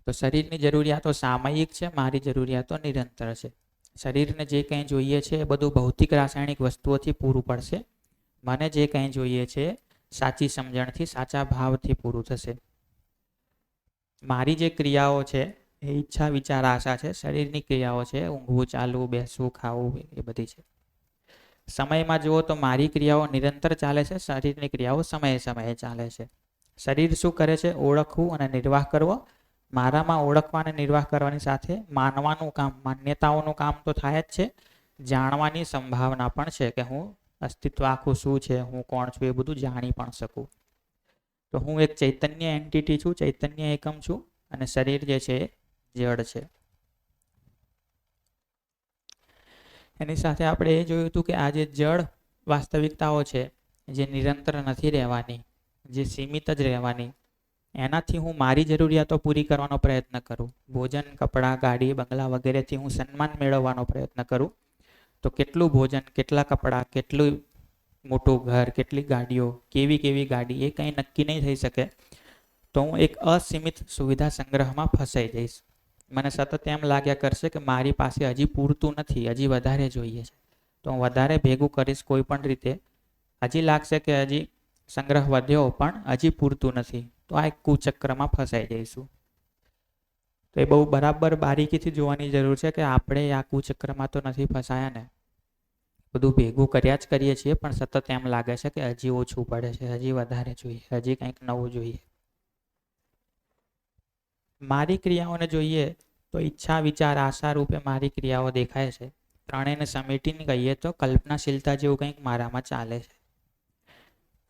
તો શરીરની જરૂરિયાતો સામયિક છે, મારી જરૂરિયાતો નિરંતર છે. શરીરને જે કંઈ જોઈએ છે એ બધું ભૌતિક રાસાયણિક વસ્તુઓથી પૂરું પડશે. મને જે કંઈ જોઈએ છે સાચી સમજણથી, સાચા ભાવથી પૂરું થશે. મારી જે ક્રિયાઓ છે એ ઈચ્છા વિચાર આશા છે. શરીરની ક્રિયાઓ છે ઊંઘવું, ચાલવું, બેસવું, ખાવું, એ બધી છે. સમયમાં જુઓ તો મારી ક્રિયાઓ નિરંતર ચાલે છે, શરીરની ક્રિયાઓ સમયે સમયે ચાલે છે. શરીર શું કરે છે? ઓળખવું અને નિર્વાહ કરવો. મારામાં ઓળખવા અને નિર્વાહ કરવાની સાથે માનવાનું કામ, માન્યતાઓનું કામ તો થાય જ છે. જાણવાની સંભાવના પણ છે કે હું અસ્તિત્વ આખું શું છે, હું કોણ છું, એ બધું જાણી પણ શકું. તો હું એક ચૈતન્ય એન્ટિટી છું, ચૈતન્ય એકમ છું અને શરીર જે છે એ જડ છે. એની સાથે આપણે એ જોયું હતું કે આ જે જડ વાસ્તવિકતાઓ છે જે નિરંતર નથી રહેવાની, જે સીમિત જ રહેવાની, એનાથી હું મારી જરૂરિયાતો પૂરી કરવાનો પ્રયત્ન કરું. ભોજન, કપડાં, ગાડી, બંગલા વગેરેથી હું સન્માન મેળવવાનો પ્રયત્ન કરું. તો કેટલું ભોજન, કેટલા કપડાં, કેટલું મોટું ઘર, કેટલી ગાડીઓ, કેવી ગાડી, એ કંઈ નક્કી નહીં થઈ શકે. તો હું એક અસીમિત સુવિધા સંગ્રહમાં ફસાઈ જઈશ. મને સતત એમ લાગ્યા કરશે કે મારી પાસે હજી પૂરતું નથી, હજી વધારે જોઈએ છે. તો હું વધારે ભેગું કરીશ કોઈ પણ રીતે. હજી લાગશે કે હજી સંગ્રહ વધ્યો પણ હજી પૂરતું નથી. તો આ એક કુચક્રમાં ફસાઈ જઈશું. તો એ બહુ બરાબર બારીકીથી જોવાની જરૂર છે કે આપણે આ કુચક્રમાં તો નથી ફસાયા ને. બધું ભેગું કર્યા જ કરીએ છીએ પણ સતત એમ લાગે છે કે હજી ઓછું પડે છે, હજી વધારે જોઈએ, હજી કંઈક નવું જોઈએ. મારી ક્રિયાઓને જોઈએ તો ઈચ્છા વિચાર આશા રૂપે મારી ક્રિયાઓ દેખાય છે. ત્રણેયને સમેટીને કહીએ તો કલ્પનાશીલતા જેવું કંઈક મારામાં ચાલે છે.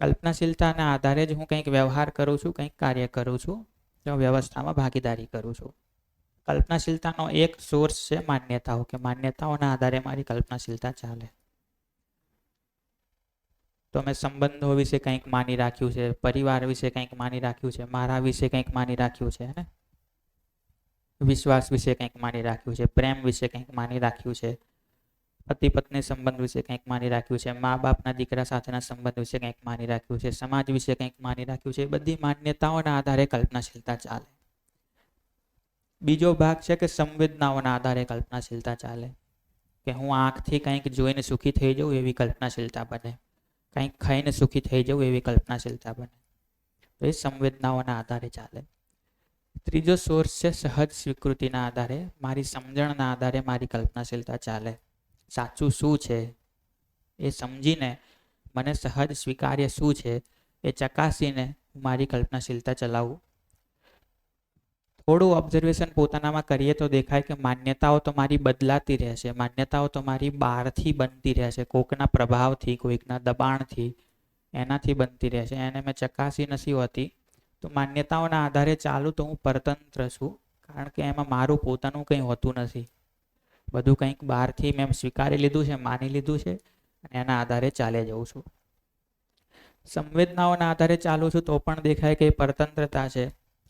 કલ્પનાશીલતાના આધારે જ હું કંઈક વ્યવહાર કરું છું, કંઈક કાર્ય કરું છું, તો વ્યવસ્થામાં ભાગીદારી કરું છું. કલ્પનાશીલતાનો એક સોર્સ છે માન્યતાઓ, કે માન્યતાઓના આધારે મારી કલ્પનાશીલતા ચાલે. તો મેં સંબંધો વિશે કંઈક માની રાખ્યું છે, પરિવાર વિશે કંઈક માની રાખ્યું છે, મારા વિશે કંઈક માની રાખ્યું છે, ને વિશ્વાસ વિશે કંઈક માની રાખ્યું છે, પ્રેમ વિશે કંઈક માની રાખ્યું છે, પતિ પત્ની સંબંધ વિશે કંઈક માની રાખ્યું છે, મા બાપના દીકરા સાથેના સંબંધ વિશે કંઈક માની રાખ્યું છે, સમાજ વિશે કંઈક માની રાખ્યું છે. એ બધી માન્યતાઓના આધારે કલ્પનાશીલતા ચાલે. બીજો ભાગ છે કે સંવેદનાઓના આધારે કલ્પનાશીલતા ચાલે. કે હું આંખથી કંઈક જોઈને સુખી થઈ જાઉં એવી કલ્પનાશીલતા બને, કંઈક ખાઈને સુખી થઈ જવું એવી કલ્પનાશીલતા બને. તો એ સંવેદનાઓના આધારે ચાલે. ત્રીજો સોર્સ છે સહજ સ્વીકૃતિના આધારે, મારી સમજણના આધારે મારી કલ્પનાશીલતા ચાલે. સાચું શું છે એ સમજીને, મને સહજ સ્વીકાર્ય શું છે એ ચકાસીને મારી કલ્પનાશીલતા ચલાવું. થોડું ઓબ્ઝર્વેશન પોતાનામાં કરીએ તો દેખાય કે માન્યતાઓ તો મારી બદલાતી રહેશે, માન્યતાઓ તો મારી બહારથી બનતી રહેશે, કોઈકના પ્રભાવથી, કોઈકના દબાણથી, એનાથી બનતી રહેશે. એને મેં ચકાસી નથી હોતી. તો માન્યતાઓના આધારે ચાલું તો હું પરતંત્ર છું, કારણ કે એમાં મારું પોતાનું કંઈ હોતું નથી. બધું કંઈક બહારથી મેં સ્વીકારી લીધું છે, માની લીધું છે અને એના આધારે ચાલે જઉં છું. સંવેદનાઓના આધારે ચાલું છું તો પણ દેખાય કે એ પરતંત્રતા છે,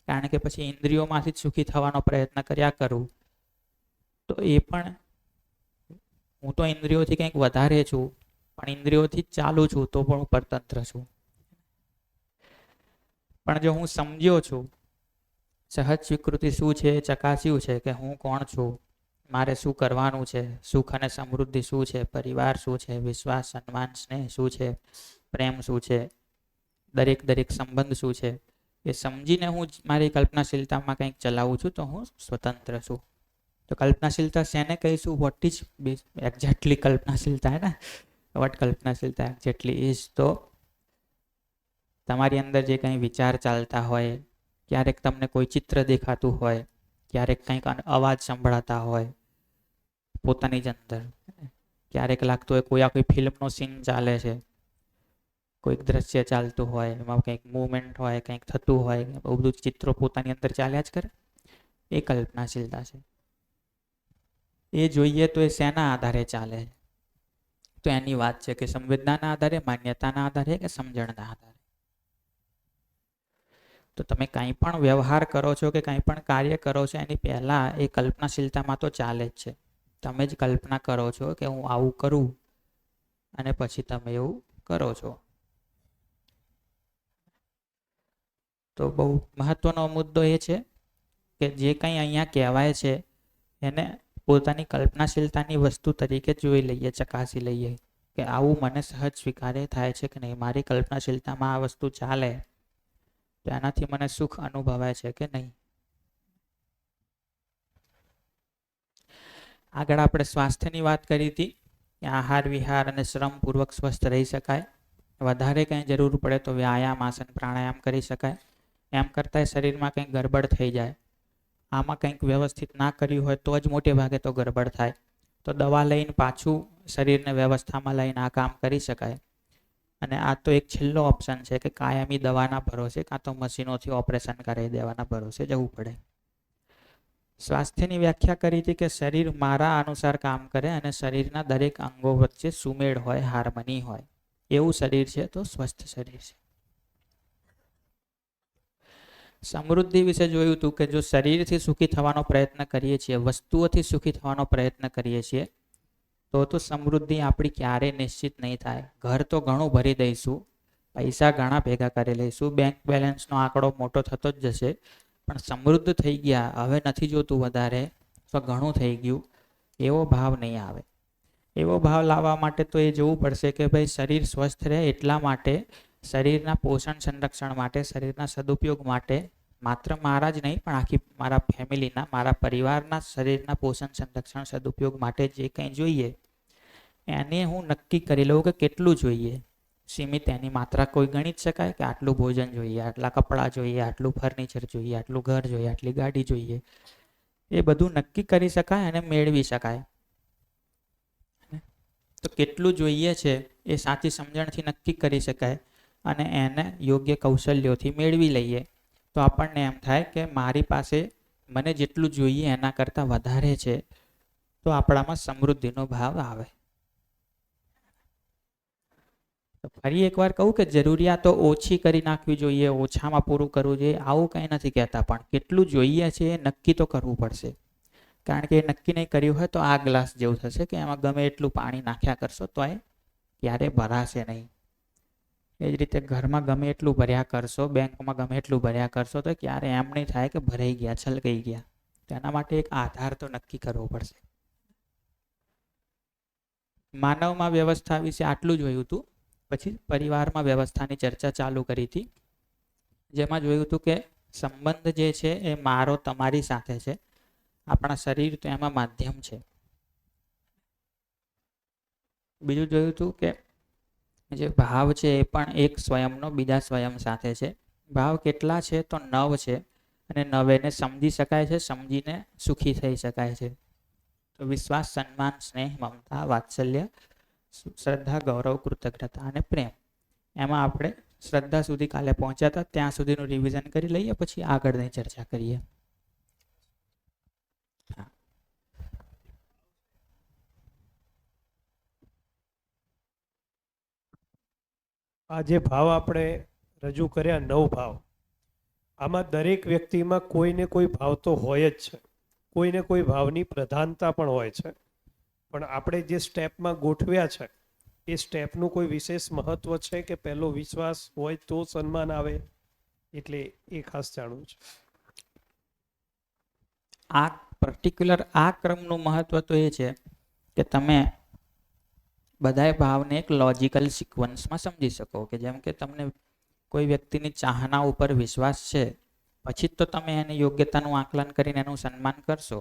કારણ કે પછી ઇન્દ્રિયોમાંથી જ સુખી થવાનો પ્રયત્ન કર્યા કરું તો એ પણ હું તો ઇન્દ્રિયોથી કંઈક વધારે છું, પણ ઇન્દ્રિયોથી જ ચાલુ છું તો પણ હું પરતંત્ર છું. પણ જો હું સમજ્યો છું, સહજ સ્વીકૃતિ શું છે એ ચકાસ્યું છે કે હું કોણ છું, મારે શું કરવાનું છે, સુખ અને સમૃદ્ધિ શું છે, પરિવાર શું છે, વિશ્વાસ, સન્માન, સ્નેહ શું છે, પ્રેમ શું છે, દરેક સંબંધ શું છે, એ સમજીને હું મારી કલ્પનાશીલતામાં કંઈક ચલાવું છું તો હું સ્વતંત્ર છું. તો કલ્પનાશીલતા શેને કહીશું? વોટ ઇઝ એક્ઝેક્ટલી કલ્પનાશીલતા હે ને? વોટ કલ્પનાશીલતા એક્ઝેક્ટલી ઇઝ? તો તમારી અંદર જે કંઈ વિચાર ચાલતા હોય, ક્યારેક તમને કોઈ ચિત્ર દેખાતું હોય, ક્યારેક કંઈક અવાજ સંભળાતા હોય પોતાની જ અંદર, ક્યારેક લાગતું હોય કોઈ ફિલ્મનો સીન ચાલે છે, કોઈક દ્રશ્ય ચાલતું હોય, એમાં કંઈક મૂવમેન્ટ હોય, કંઈક થતું હોય, બહુ બધું ચિત્રો પોતાની અંદર ચાલ્યા જ કરે, એ કલ્પનાશીલતા છે. એ જોઈએ તો એ શેના આધારે ચાલે? તો એની વાત છે કે સંવેદનાના આધારે, માન્યતાના આધારે કે સમજણના આધારે. તો તમે કંઈ પણ વ્યવહાર કરો છો કે કંઈ પણ કાર્ય કરો છો એની પહેલા એ કલ્પનાશીલતામાં તો ચાલે જ છે. તમે જ કલ્પના કરો છો કે હું આવું કરું અને પછી તમે એવું કરો છો. તો બહુ મહત્વનો મુદ્દો એ છે કે જે કંઈ અહીંયા કહેવાય છે એને પોતાની કલ્પનાશીલતાની વસ્તુ તરીકે જોઈ લઈએ, ચકાસી લઈએ કે આવું મને સહજ સ્વીકાર્ય થાય છે કે નહીં, મારી કલ્પનાશીલતામાં આ વસ્તુ ચાલે તો એનાથી મને સુખ અનુભવાય છે કે નહીં. આગળ આપણે સ્વાસ્થ્યની વાત કરી હતી કે આહાર વિહાર અને શ્રમપૂર્વક સ્વસ્થ રહી શકાય. વધારે કંઈ જરૂર પડે તો વ્યાયામ, આસન, પ્રાણાયામ કરી શકાય. એમ કરતાં શરીરમાં કંઈક ગડબડ થઈ જાય, આમાં કંઈક વ્યવસ્થિત ના કર્યું હોય તો જ મોટે ભાગે તો ગડબડ થાય. તો દવા લઈને પાછું શરીરને વ્યવસ્થામાં લઈને આ કામ કરી શકાય. અને આ તો એક છેલ્લો ઓપ્શન છે કે કાયમી દવાના ભરોસે કાં તો મશીનોથી ઓપરેશન કરાવી દેવાના ભરોસે જવું પડે. સ્વાસ્થ્યની વ્યાખ્યા કરી હતી કે શરીર મારા અનુસાર કામ કરે અને શરીરના દરેક અંગો વચ્ચે સુમેળ હોય, હાર્મની હોય, એવું શરીર છે તો સ્વસ્થ શરીર છે. સમૃદ્ધિ વિશે જોયું હતું કે જો શરીરથી સુખી થવાનો પ્રયત્ન કરીએ છીએ, વસ્તુઓથી સુખી થવાનો પ્રયત્ન કરીએ છીએ તો સમૃદ્ધિ આપણી ક્યારેય નિશ્ચિત નહીં થાય. ઘર તો ઘણું ભરી દઈશું, પૈસા ઘણા ભેગા કરી લઈશું, બેંક બેલેન્સનો આંકડો મોટો થતો જ જશે, પણ સમૃદ્ધ થઈ ગયા, હવે નથી જોતું વધારે, તો ઘણું થઈ ગયું, એવો ભાવ નહીં આવે. એવો ભાવ લાવવા માટે તો એ જોવું પડશે કે ભાઈ શરીર સ્વસ્થ રહે એટલા માટે, શરીરના પોષણ સંરક્ષણ માટે, શરીરના સદુપયોગ માટે, માત્ર મારા જ નહીં પણ આખી મારા ફેમિલીના, મારા પરિવારના શરીરના પોષણ સંરક્ષણ સદુપયોગ માટે જે કંઈ જોઈએ એને હું નક્કી કરી લઉં કે કેટલું જોઈએ. સીમિત એની માત્રા કોઈ ગણી જ શકાય કે આટલું ભોજન જોઈએ, આટલા કપડાં જોઈએ, આટલું ફર્નિચર જોઈએ, આટલું ઘર જોઈએ, આટલી ગાડી જોઈએ, એ બધું નક્કી કરી શકાય અને મેળવી શકાય. તો કેટલું જોઈએ છે એ સાચી સમજણથી નક્કી કરી શકાય અને એને યોગ્ય કૌશલ્યોથી મેળવી લઈએ તો આપણને એમ થાય કે મારી પાસે મને જેટલું જોઈએ એના કરતાં વધારે છે, તો આપણામાં સમૃદ્ધિનો ભાવ આવે. તો ફરી એકવાર કહું કે જરૂરિયાતો ઓછી કરી નાખવી જોઈએ, ઓછામાં પૂરું કરવું જોઈએ, આવું કંઈ નથી કહેતા, પણ કેટલું જોઈએ છે એ નક્કી તો કરવું પડશે. કારણ કે એ નક્કી નહીં કર્યું હોય તો આ ગ્લાસ જેવું થશે કે એમાં ગમે એટલું પાણી નાખ્યા કરશો તો એ ક્યારે ભરાશે નહીં. એ જ રીતે ઘરમાં ગમે એટલું ભર્યા કરશો, બેંકમાં ગમે એટલું ભર્યા કરશો તો ક્યારે એમ નહીં થાય કે ભરાઈ ગયા, છલકાઈ ગયા. તો એના માટે એક આધાર તો નક્કી કરવો પડશે. માનવમાં વ્યવસ્થા વિશે આટલું જોયું હતું. પછી પરિવારમાં વ્યવસ્થાની ચર્ચા ચાલુ કરી હતી, જેમાં જોયું હતું કે સંબંધ જે છે એ મારો તમારી સાથે છે, આપણા શરીર તો એમાં માધ્યમ છે. બીજું જોયું હતું કે જે ભાવ છે એ પણ એક સ્વયંનો બીજા સ્વયં સાથે છે. ભાવ કેટલા છે? તો 9 છે અને 9 સમજી શકાય છે, સમજીને સુખી થઈ શકાય છે. તો વિશ્વાસ, સન્માન, સ્નેહ, મમતા, વાત્સલ્ય, શ્રદ્ધા, ગૌરવ, કૃતજ્ઞતા અને પ્રેમ. એમાં આપણે શ્રદ્ધા સુધી કાલે પહોંચ્યા હતા, ત્યાં સુધીનું રિવિઝન કરી લઈએ, પછી આગળની ચર્ચા કરીએ. આ જે ભાવ આપણે રજૂ કર્યા, 9 ભાવ, આમાં દરેક વ્યક્તિમાં કોઈને કોઈ ભાવ તો હોય જ છે, કોઈને કોઈ ભાવની પ્રધાનતા પણ હોય છે. પણ આપણે જે સ્ટેપમાં ગોઠવ્યા છે એ સ્ટેપનું કોઈ વિશેષ મહત્વ છે કે પહેલો વિશ્વાસ હોય તો સન્માન આવે, એટલે એ ખાસ જાણવું છે. આ પર્ટિક્યુલર આ ક્રમનું મહત્વ તો એ છે કે તમે બધાય ભાવને એક લોજિકલ સિક્વન્સમાં સમજી શકો. કે જેમ કે તમને કોઈ વ્યક્તિની ચાહના ઉપર વિશ્વાસ છે, પછી જ તો તમે એની યોગ્યતાનું આકલન કરીને એનું સન્માન કરશો.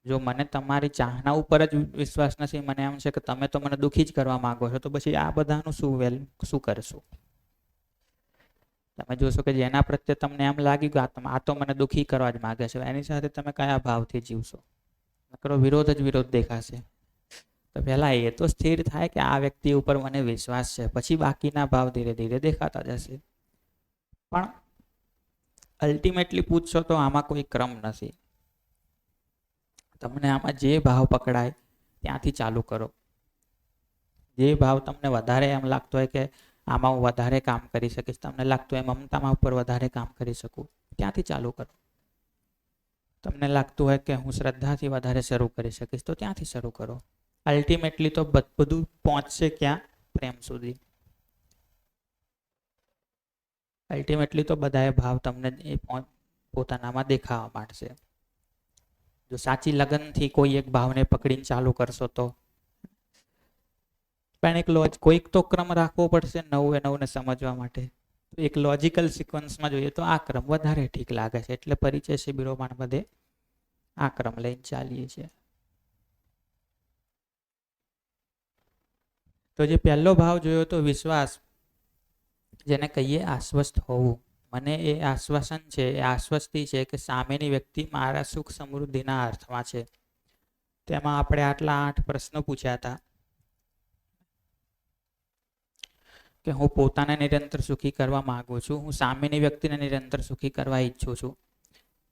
જો મને તમારી ચાહના ઉપર જ વિશ્વાસ નથી, મને એમ છે કે તમે તો મને દુઃખી જ કરવા માંગો છો, તો પછી આ બધાનું શું કરશું? તમે જોશો કે જેના પ્રત્યે તમને એમ લાગી ગયું આ તો મને દુઃખી કરવા જ માંગે છે, એની સાથે તમે કયા ભાવથી જીવશો? નકરો વિરોધ જ વિરોધ દેખાશે. તો પહેલા એ તો સ્થિર થાય કે આ વ્યક્તિ ઉપર મને વિશ્વાસ છે, પછી બાકીના ભાવ ધીરે ધીરે દેખાતા જશે. પણ અલ્ટિમેટલી પૂછશો તો આમાં કોઈ ક્રમ નથી. તમને આમાં જે ભાવ પકડાય ત્યાંથી ચાલુ કરો. જે ભાવ તમને વધારે એમ લાગતો હોય કે આમાં હું વધારે કામ કરી શકીશ, તમને લાગતું હોય મમતામાં ઉપર વધારે કામ કરી શકું, ત્યાંથી ચાલુ કરો. તમને લાગતું હોય કે હું શ્રદ્ધાથી વધારે શરૂ કરી શકીશ, તો ત્યાંથી શરૂ કરો. અલ્ટિમેટલી તો બધું પહોંચશે ક્યાં? પ્રેમ સુધી. અલ્ટિમેટલી તો બધાએ ભાવ તમને એ પોતાનામાં દેખાવા માંડશે. જો સાચી લગનથી કોઈ એક ભાવને પકડીને ચાલુ કરશો તો પણ કોઈક તો ક્રમ રાખવો પડશે નવને સમજવા માટે. તો એક લોજિકલ સિક્વન્સમાં જોઈએ તો આ ક્રમ વધારે ઠીક લાગે છે, એટલે પરિચય શિબિરોમાં બધે આ ક્રમ લઈને ચાલીએ છીએ. તો જે પહેલો ભાવ જોયો તો વિશ્વાસ, જેને કહીએ આશ્વસ્ત હોવું. મને એ આશ્વાસન છે, એ આશ્વસ્તિ છે કે સામેની વ્યક્તિ મારા સુખ સમૃદ્ધિના અર્થમાં છે. તેમાં આપણે આટલા 8 પ્રશ્નો પૂછ્યા હતા કે હું પોતાને નિરંતર સુખી કરવા માંગુ છું, હું સામેની વ્યક્તિને નિરંતર સુખી કરવા ઈચ્છું છું.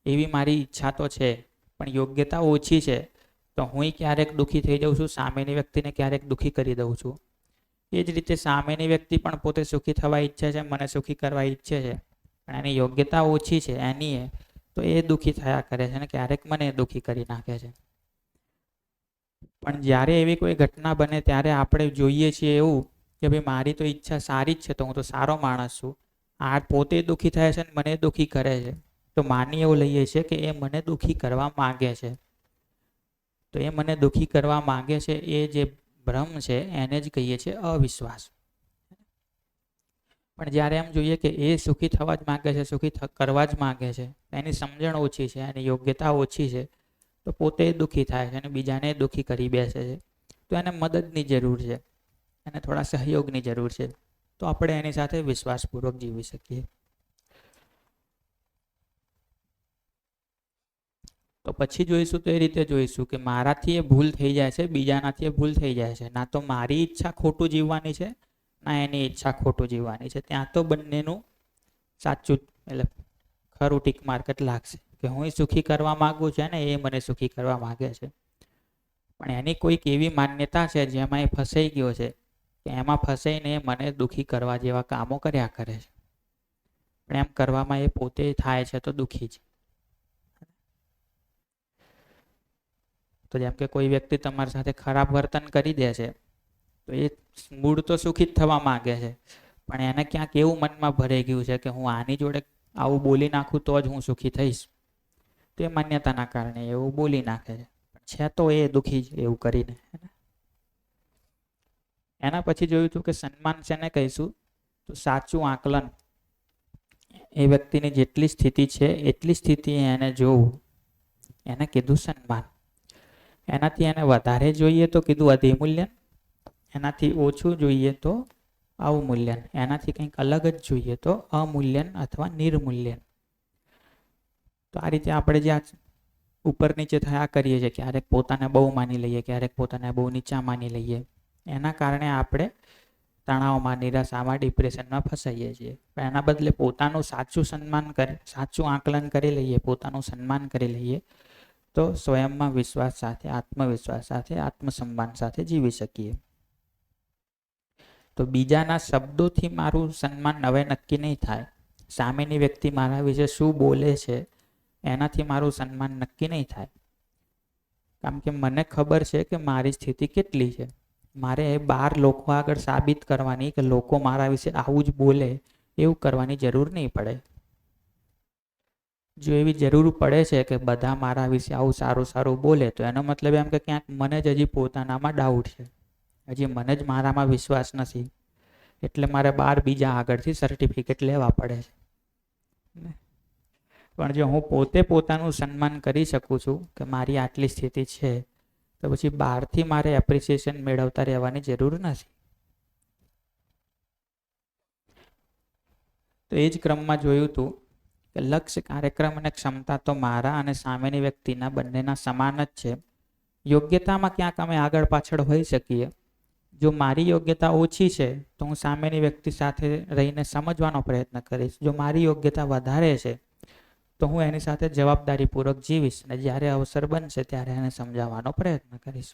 એવી મારી ઈચ્છા તો છે, પણ યોગ્યતા ઓછી છે. તો હું ક્યારેક દુઃખી થઈ જાઉં છું, સામેની વ્યક્તિને ક્યારેક દુઃખી કરી દઉં છું. એ જ રીતે સામેની વ્યક્તિ પણ પોતે સુખી થવા ઈચ્છે છે, મને સુખી કરવા ઈચ્છે છે, પણ એની યોગ્યતા ઓછી છે એની, તો એ દુઃખી થયા કરે છે અને ક્યારેક મને દુઃખી કરી નાખે છે. પણ જ્યારે એવી કોઈ ઘટના બને ત્યારે આપણે જોઈએ છીએ એવું કે ભાઈ મારી તો ઈચ્છા સારી જ છે, તો હું તો સારો માણસ છું, આ પોતે દુઃખી થાય છે અને મને દુઃખી કરે છે, તો માની એવું લઈએ છીએ કે એ મને દુઃખી કરવા માંગે છે. તો એ મને દુઃખી કરવા માંગે છે, એ જે ભ્રમ છે એને જ કહીએ છીએ અવિશ્વાસ. પણ જ્યારે એમ જોઈએ કે એ સુખી થવા જ માંગે છે, સુખી કરવા જ માંગે છે, એની સમજણ ઓછી છે, એની યોગ્યતા ઓછી છે, તો પોતે દુઃખી થાય છે અને બીજાને દુઃખી કરી બેસે છે. તો એને મદદની જરૂર છે, એને થોડા સહયોગની જરૂર છે, તો આપણે એની સાથે વિશ્વાસપૂર્વક જીવી શકીએ. તો પછી જોઈશું તો એ રીતે જોઈશું કે મારાથી એ ભૂલ થઈ જાય છે, બીજાનાથી એ ભૂલ થઈ જાય છે. ના તો મારી ઈચ્છા ખોટું જીવવાની છે, ના એની ઈચ્છા ખોટું જીવવાની છે. ત્યાં તો બંનેનું સાચું એટલે ખરું ટીક માર્કેટ લાગશે કે હું સુખી કરવા માંગુ છું ને એ મને સુખી કરવા માંગે છે. પણ એની કોઈક એવી માન્યતા છે જેમાં એ ફસાઈ ગયો છે કે એમાં ફસાઈને મને દુઃખી કરવા જેવા કામો કર્યા કરે છે. પણ એમ કરવામાં એ પોતે થાય છે તો દુઃખી છે. તો જેમ કે કોઈ વ્યક્તિ તમારી સાથે ખરાબ વર્તન કરી દે છે, તો એ મૂળ તો સુખી જ થવા માંગે છે, પણ એને ક્યાંક એવું મનમાં ભરાઈ ગયું છે કે હું આની જોડે આવું બોલી નાખું તો જ હું સુખી થઈશ. તો એ માન્યતાના કારણે એવું બોલી નાખે છે, છે તો એ દુઃખી જ એવું કરીને. એના પછી જોયું હતું કે સન્માન શેને કહીશું? તો સાચું આકલન. એ વ્યક્તિની જેટલી સ્થિતિ છે એટલી સ્થિતિ એને જોવું, એને કીધું સન્માન. એનાથી એને વધારે જોઈએ તો કીધું અધિમૂલ્યન, એનાથી ઓછું જોઈએ તો અવમૂલ્યન, એનાથી કંઈક અલગ જ જોઈએ તો અમૂલ્યન અથવા નિર્મૂલ્યન. તો આ રીતે આપણે જે ઉપર નીચે થયા કરીએ છીએ, ક્યારેક પોતાને બહુ માની લઈએ, ક્યારેક પોતાને બહુ નીચા માની લઈએ, એના કારણે આપણે તણાવમાં, નિરાશામાં, ડિપ્રેશનમાં ફસાઈએ છીએ. પણ એના બદલે પોતાનું સાચું સન્માન કરે, સાચું આકલન કરી લઈએ, પોતાનું સન્માન કરી લઈએ, તો સ્વયંમાં વિશ્વાસ સાથે, આત્મવિશ્વાસ સાથે, આત્મસન્માન સાથે જીવી શકીએ. તો બીજાના શબ્દોથી મારું સન્માન હવે નક્કી નહીં થાય. સામેની વ્યક્તિ મારા વિશે શું બોલે છે એનાથી મારું સન્માન નક્કી નહીં થાય. કારણ કે મને ખબર છે કે મારી સ્થિતિ કેટલી છે. મારે બહાર લોકો આગળ સાબિત કરવાની કે લોકો મારા વિશે આવું જ બોલે એવું કરવાની જરૂર નહીં પડે. જો એવી જરૂર પડે છે કે બધા મારા વિશે આવું સારું સારું બોલે, તો એનો મતલબ એમ કે ક્યાંક મને જ હજી પોતાનામાં ડાઉટ છે, હજી મને જ મારામાં વિશ્વાસ નથી, એટલે મારે 12 બીજા આગળથી સર્ટિફિકેટ લેવા પડે છે. પણ જો હું પોતે પોતાનું સન્માન કરી શકું છું કે મારી આટલી સ્થિતિ છે, તો પછી બહારથી મારે એપ્રિસિએશન મેળવતા રહેવાની જરૂર નથી. તો એ જ ક્રમમાં જોયું હતું કે લક્ષ્ય, કાર્યક્રમ અને ક્ષમતા તો મારા અને સામેની વ્યક્તિના બંનેના સમાન જ છે. યોગ્યતામાં ક્યાંક અમે આગળ પાછળ હોઈ શકીએ. જો મારી યોગ્યતા ઓછી છે તો હું સામેની વ્યક્તિ સાથે રહીને સમજવાનો પ્રયત્ન કરીશ. જો મારી યોગ્યતા વધારે છે તો હું એની સાથે જવાબદારીપૂર્વક જીવીશ અને જ્યારે અવસર બનશે ત્યારે એને સમજાવવાનો પ્રયત્ન કરીશ.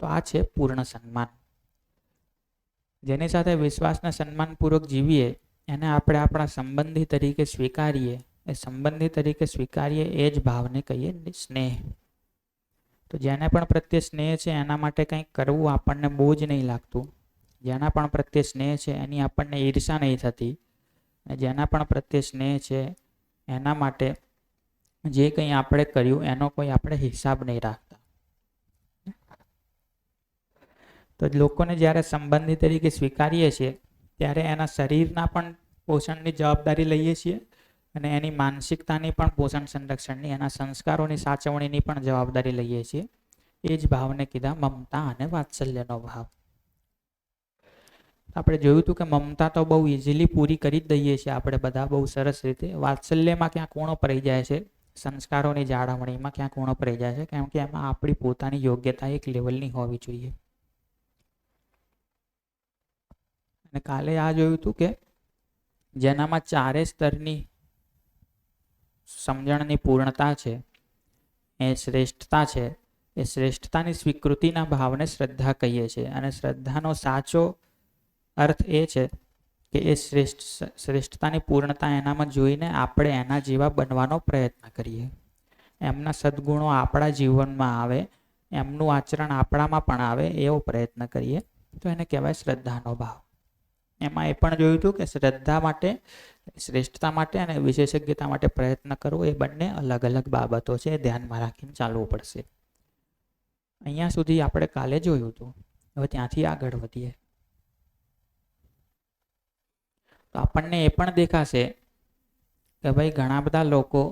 તો આ છે પૂર્ણ સન્માન. જેની સાથે વિશ્વાસના સન્માનપૂર્વક જીવીએ એને આપણે આપણા સંબંધી તરીકે સ્વીકારીએ. એ સંબંધી તરીકે સ્વીકારીએ એ જ ભાવને કહીએ સ્નેહ. તો જેને પણ પ્રત્યે સ્નેહ છે એના માટે કંઈક કરવું આપણને બહુ જ નહીં લાગતું. જેના પણ પ્રત્યે સ્નેહ છે એની આપણને ઈર્ષા નહીં થતી. અને જેના પણ પ્રત્યે સ્નેહ છે એના માટે જે કંઈ આપણે કર્યું એનો કોઈ આપણે હિસાબ નહીં રાખતા. તો લોકોને જ્યારે સંબંધી તરીકે સ્વીકારીએ છીએ ત્યારે એના શરીરના પણ પોષણની જવાબદારી લઈએ છીએ અને એની માનસિકતાની પણ પોષણ સંરક્ષણની, એના સંસ્કારોની સાચવણીની પણ જવાબદારી લઈએ છીએ. એ જ ભાવને કીધા મમતા અને વાત્સલ્યનો ભાવ. આપણે જોયું હતું કે મમતા તો બહુ ઇઝીલી પૂરી કરી જ દઈએ છીએ આપણે બધા બહુ સરસ રીતે. વાત્સલ્યમાં ક્યાંક ઊણપ રહી જાય છે, સંસ્કારોની જાળવણીમાં ક્યાંક ઊણપ રહી જાય છે, કેમ કે એમાં આપણી પોતાની યોગ્યતા એક લેવલની હોવી જોઈએ. અને કાલે આ જોયું હતું કે જેનામાં 4 સ્તરની સમજણની પૂર્ણતા છે, એ શ્રેષ્ઠતા છે. એ શ્રેષ્ઠતાની સ્વીકૃતિના ભાવને શ્રદ્ધા કહીએ છીએ. અને શ્રદ્ધાનો સાચો અર્થ એ છે કે એ શ્રેષ્ઠતાની પૂર્ણતા એનામાં જોઈને આપણે એના જેવા બનવાનો પ્રયત્ન કરીએ. એમના સદગુણો આપણા જીવનમાં આવે, એમનું આચરણ આપણામાં પણ આવે એવો પ્રયત્ન કરીએ. તો એને કહેવાય શ્રદ્ધાનો ભાવ. એમાં એ પણ જોયું હતું કે શ્રદ્ધા માટે, શ્રેષ્ઠતા માટે અને વિશેષજ્ઞતા માટે પ્રયત્ન કરવો એ બંને અલગ અલગ બાબતો છે. એ ધ્યાનમાં રાખીને ચાલવું પડશે. અહીંયા સુધી આપણે કાલે જોયું હતું. હવે ત્યાંથી આગળ વધીએ તો આપણને એ પણ દેખાશે કે ભાઈ ઘણા બધા લોકો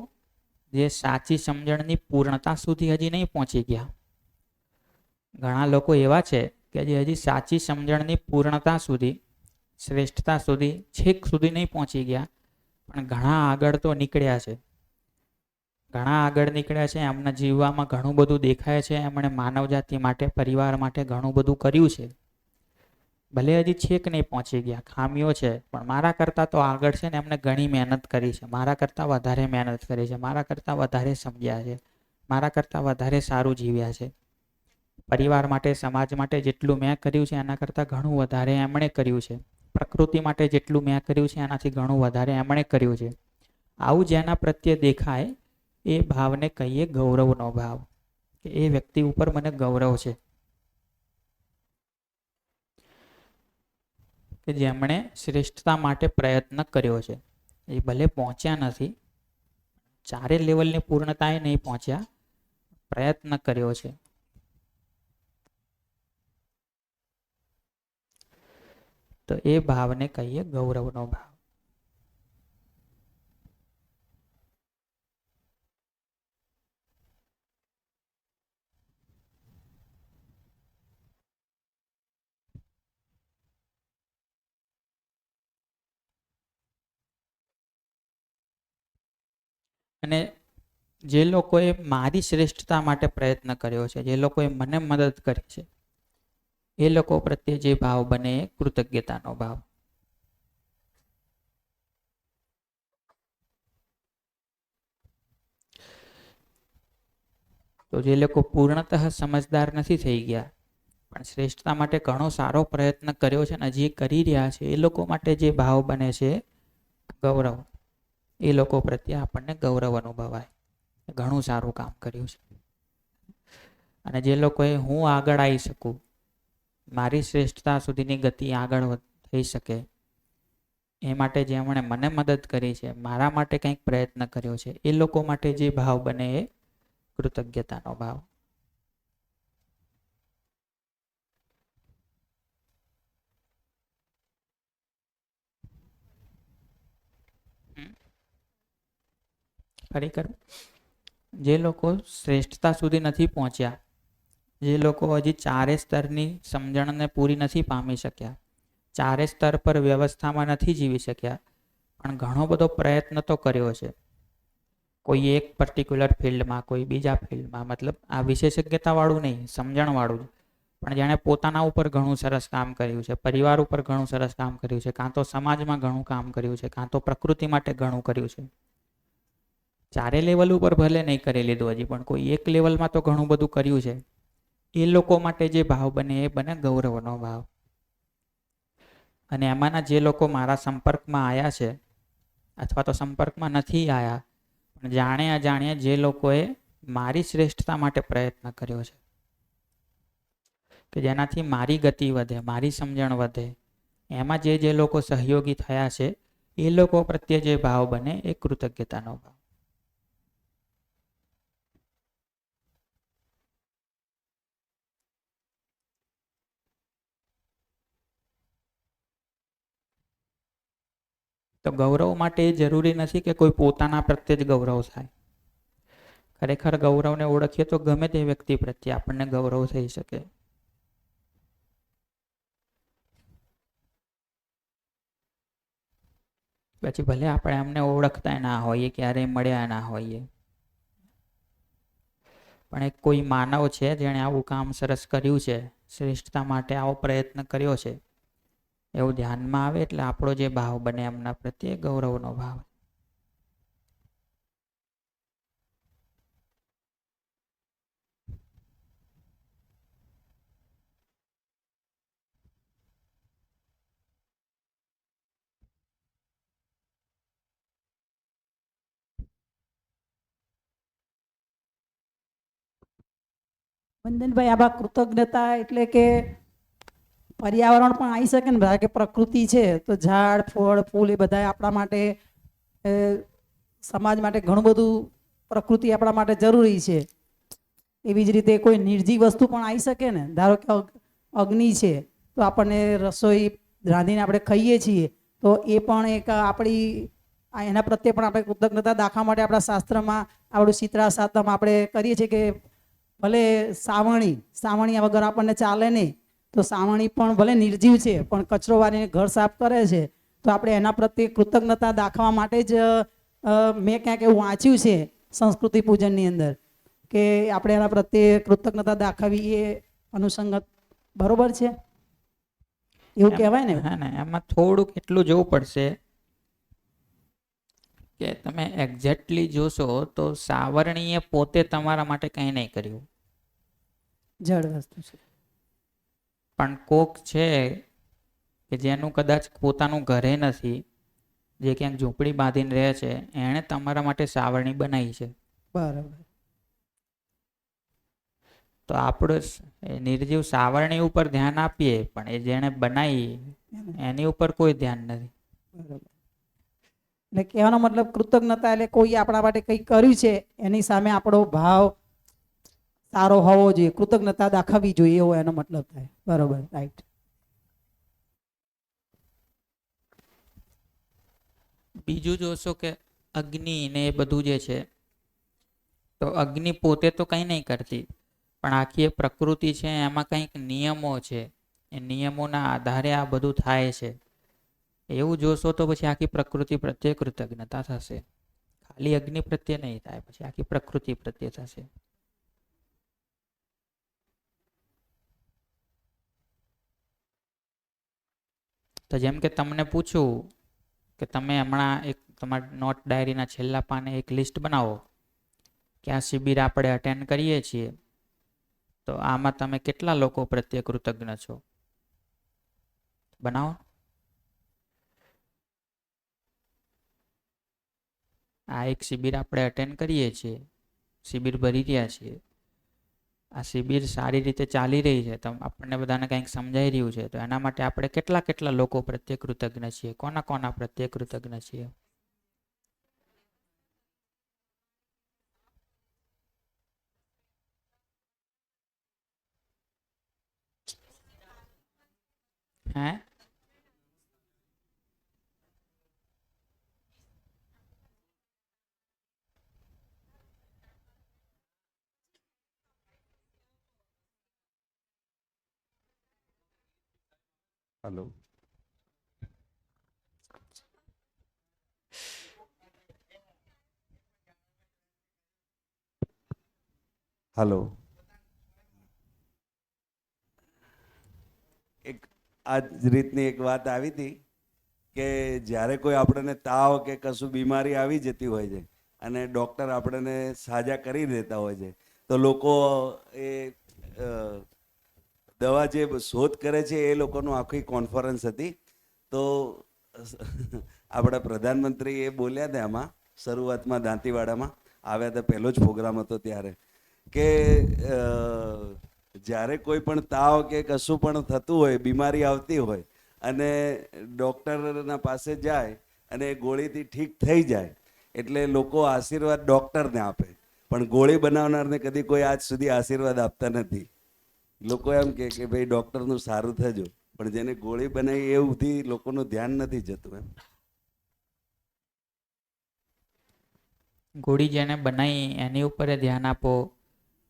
જે સાચી સમજણની પૂર્ણતા સુધી હજી નહીં પહોંચી ગયા. ઘણા લોકો એવા છે કે જે હજી સાચી સમજણની પૂર્ણતા સુધી, શ્રેષ્ઠતા સુધી, છેક સુધી નહીં પહોંચી ગયા, પણ ઘણા આગળ તો નીકળ્યા છે. ઘણા આગળ નીકળ્યા છે. એમના જીવવામાં ઘણું બધું દેખાય છે. એમણે માનવજાતિ માટે, પરિવાર માટે ઘણું બધું કર્યું છે. ભલે હજી છેક નહીં પહોંચી ગયા, ખામીઓ છે, પણ મારા કરતાં તો આગળ છે ને એમને ઘણી મહેનત કરી છે. મારા કરતાં વધારે મહેનત કરી છે. મારા કરતાં વધારે સમજ્યા છે. મારા કરતાં વધારે સારું જીવ્યા છે. પરિવાર માટે, સમાજ માટે જેટલું મેં કર્યું છે એના કરતાં ઘણું વધારે એમણે કર્યું છે. પ્રકૃતિ માટે જેટલું મેં કર્યું છે એનાથી ઘણું વધારે એમણે કર્યું છે. આવું જેના પ્રત્યે દેખાય એ ભાવને કહીએ ગૌરવનો ભાવ, કે એ વ્યક્તિ ઉપર મને ગૌરવ છે કે જેમણે શ્રેષ્ઠતા માટે પ્રયત્ન કર્યો છે. એ ભલે પહોંચ્યા નથી, 4 લેવલની પૂર્ણતાએ નહીં પહોંચ્યા, પ્રયત્ન કર્યો છે. તો એ ભાવને કહીએ ગૌરવનો ભાવ. અને જે લોકોએ મારી શ્રેષ્ઠતા માટે પ્રયત્ન કર્યો છે, જે લોકોએ મને મદદ કરી છે, એ લોકો પ્રત્યે જે ભાવ બને એ કૃતજ્ઞતાનો ભાવ. તો જે લોકો પૂર્ણતઃ સમજદાર નથી થઈ ગયા પણ શ્રેષ્ઠતા માટે ઘણો સારો પ્રયત્ન કર્યો છે અને હજી કરી રહ્યા છે, એ લોકો માટે જે ભાવ બને છે ગૌરવ, એ લોકો પ્રત્યે આપણને ગૌરવ અનુભવાય. ઘણું સારું કામ કર્યું છે. અને જે લોકોએ હું આગળ આવી શકું, મારી શ્રેષ્ઠતા સુધીની ગતિ આગળ થઈ શકે, એ માટે જેમણે મને મદદ કરી છે, મારા માટે કંઈક પ્રયત્ન કર્યો છે, એ લોકો માટે જે ભાવ બને એ કૃતજ્ઞતાનો ભાવ. ફરી કરું. જે લોકો શ્રેષ્ઠતા સુધી નથી પહોંચ્યા, જે લોકો હજી ચારે સ્તરની સમજણને પૂરી નથી પામી શક્યા, ચારે સ્તર પર વ્યવસ્થામાં નથી જીવી શક્યા, પણ ઘણો બધો પ્રયત્ન તો કર્યો છે, કોઈ એક પર્ટિક્યુલર ફિલ્ડમાં, કોઈ બીજા ફિલ્ડમાં, મતલબ આ વિશેષજ્ઞતાવાળું નહીં, સમજણવાળું જ, પણ જેણે પોતાના ઉપર ઘણું સરસ કામ કર્યું છે, પરિવાર ઉપર ઘણું સરસ કામ કર્યું છે, કાં તો સમાજમાં ઘણું કામ કર્યું છે, કાં તો પ્રકૃતિ માટે ઘણું કર્યું છે. ચારે લેવલ ઉપર ભલે નહીં કરી લીધું હજી, પણ કોઈ એક લેવલમાં તો ઘણું બધું કર્યું છે. એ લોકો માટે જે ભાવ બને એ બને ગૌરવનો ભાવ. અને એમાંના જે લોકો મારા સંપર્કમાં આવ્યા છે અથવા તો સંપર્કમાં નથી આવ્યા, પણ જાણે અજાણ્યા જે લોકોએ મારી શ્રેષ્ઠતા માટે પ્રયત્ન કર્યો છે, કે જેનાથી મારી ગતિ વધે, મારી સમજણ વધે, એમાં જે લોકો સહયોગી થયા છે, એ લોકો પ્રત્યે જે ભાવ બને એ કૃતજ્ઞતાનો ભાવ. તો ગૌરવ માટે એ જરૂરી નથી કે કોઈ પોતાના પ્રત્યે જ ગૌરવ થાય. ખરેખર ગૌરવને ઓળખીએ તો ગમે તે વ્યક્તિ પ્રત્યે આપણને ગૌરવ થઈ શકે. પછી ભલે આપણે એમને ઓળખતા ના હોઈએ, ક્યારેય મળ્યા ના હોઈએ, પણ એક કોઈ માનવ છે જેણે આવું કામ સરસ કર્યું છે, શ્રેષ્ઠતા માટે આવો પ્રયત્ન કર્યો છે, એવું ધ્યાનમાં આવે એટલે આપણો જે ભાવ બને એમના પ્રત્યે ગૌરવનો ભાવ. વંદનભાઈ, આમાં કૃતજ્ઞતા એટલે કે પર્યાવરણ પણ આવી શકે ને, ભાઈ કે પ્રકૃતિ છે તો ઝાડ, ફળ, ફૂલ એ બધા આપણા માટે સમાજ માટે ઘણું બધું પ્રકૃતિ આપણા માટે જરૂરી છે. એવી જ રીતે કોઈ નિર્જીવ વસ્તુ પણ આવી શકે ને, ધારો કે અગ્નિ છે તો આપણને રસોઈ રાંધીને આપણે ખાઈએ છીએ, તો એ પણ એક આપણી એના પ્રત્યે પણ આપણે કૃતજ્ઞતા દાખવા માટે આપણા શાસ્ત્રમાં આપણું શીતળા સાતમ આપણે કરીએ છીએ કે ભલે સાવણી વગર આપણને ચાલે નહીં, તો સાવણી પણ ભલે નિર્જીવ છે પણ કચરો વાળીને ઘર સાફ કરે છે, તો આપણે એના પ્રત્યે કૃતજ્ઞતા દાખવા માટે જ મેં ક્યાંક એવું વાંચ્યું છે સંસ્કૃતિ પૂજનની અંદર કે આપણે એના પ્રત્યે કૃતજ્ઞતા દાખવી એ અનુસંગત બરોબર છે એવું કહેવાય ને. હા ને, એમાં થોડુંક એટલું જોવું પડશે કે તમે એક્ઝેક્ટલી જોશો તો સાવરણીએ પોતે તમારા માટે કંઈ નહીં કર્યું, જળ વસ્તુ છે, પણ કોક છે કે જેનું કદાચ પોતાનું ઘરે નથી, જે ક્યાંક ઝૂંપડી બાંધીને રહે છે, એણે તમારા માટે સાવરણી બનાવી છે. બરાબર. તો આપણે નિર્જીવ સાવરણી ઉપર ધ્યાન આપીએ, પણ એ જેણે બનાવી એની ઉપર કોઈ ધ્યાન નથી. બરાબર. એટલે કહેવાનો મતલબ કૃતજ્ઞતા એટલે કોઈ આપણા માટે કંઈ કર્યું છે એની સામે આપણો ભાવ સારો હોવો જોઈએ, કૃતજ્ઞતા દાખવવી જોઈએ, એવો એનો મતલબ થાય. બરોબર, રાઈટ. બીજું જોશો કે અગ્નિ ને એ બધું જે છે, તો અગ્નિ પોતે તો કંઈ નહીં કરતી, પણ આખી એ પ્રકૃતિ છે એમાં કંઈક નિયમો છે, એ નિયમોના આધારે આ બધું થાય છે. એવું જોશો તો પછી આખી પ્રકૃતિ પ્રત્યે કૃતજ્ઞતા થશે. ખાલી અગ્નિ પ્રત્યે નહીં થાય, પછી આખી પ્રકૃતિ પ્રત્યે થશે. તો જેમ કે તમને પૂછું કે તમે હમણાં એક તમારી નોટ ડાયરીના છેલ્લા પાને એક લિસ્ટ બનાવો કે આ શિબિર આપણે અટેન્ડ કરીએ છીએ, તો આમાં તમે કેટલા લોકો પ્રત્યે કૃતજ્ઞ છો? બનાવો. આ એક શિબિર આપણે અટેન્ડ કરીએ છીએ, શિબિર ભરી રહ્યા છીએ, આ શિબિર સારી રીતે ચાલી રહી છે તો આપણને બધાને કંઈક સમજાઈ રહ્યું છે તો એના માટે આપણે કેટલા કેટલા લોકો પ્રત્યે કૃતજ્ઞ છીએ, કોના કોના પ્રત્યે કૃતજ્ઞ છીએ? હે? હલો. હલો. આ જ રીતની એક વાત આવી હતી કે જ્યારે કોઈ આપણને તાવ કે કશું બીમારી આવી જતી હોય છે અને ડૉક્ટર આપણને સાજા કરી દેતા હોય છે તો લોકો એ અ, દવા જે શોધ કરે છે એ લોકોનું આખી કોન્ફરન્સ હતી. તો આપણા પ્રધાનમંત્રી એ બોલ્યા હતા આમાં શરૂઆતમાં દાંતીવાડામાં આવ્યા હતા, પહેલો જ પ્રોગ્રામ હતો ત્યારે, કે જ્યારે કોઈ પણ તાવ કે કશું પણ થતું હોય, બીમારી આવતી હોય અને ડૉક્ટરના પાસે જાય અને એ ગોળીથી ઠીક થઈ જાય એટલે લોકો આશીર્વાદ ડૉક્ટરને આપે, પણ ગોળી બનાવનારને કદી કોઈ આજ સુધી આશીર્વાદ આપતા નથી. લોકો એમ કે ભાઈ ડૉક્ટરનું સારું થજો, પણ જેને ગોળી બનાવી એ સુધી લોકોનું ધ્યાન નથી જતું. એમ ગોળી જેને બનાવી એની ઉપર ધ્યાન આપો.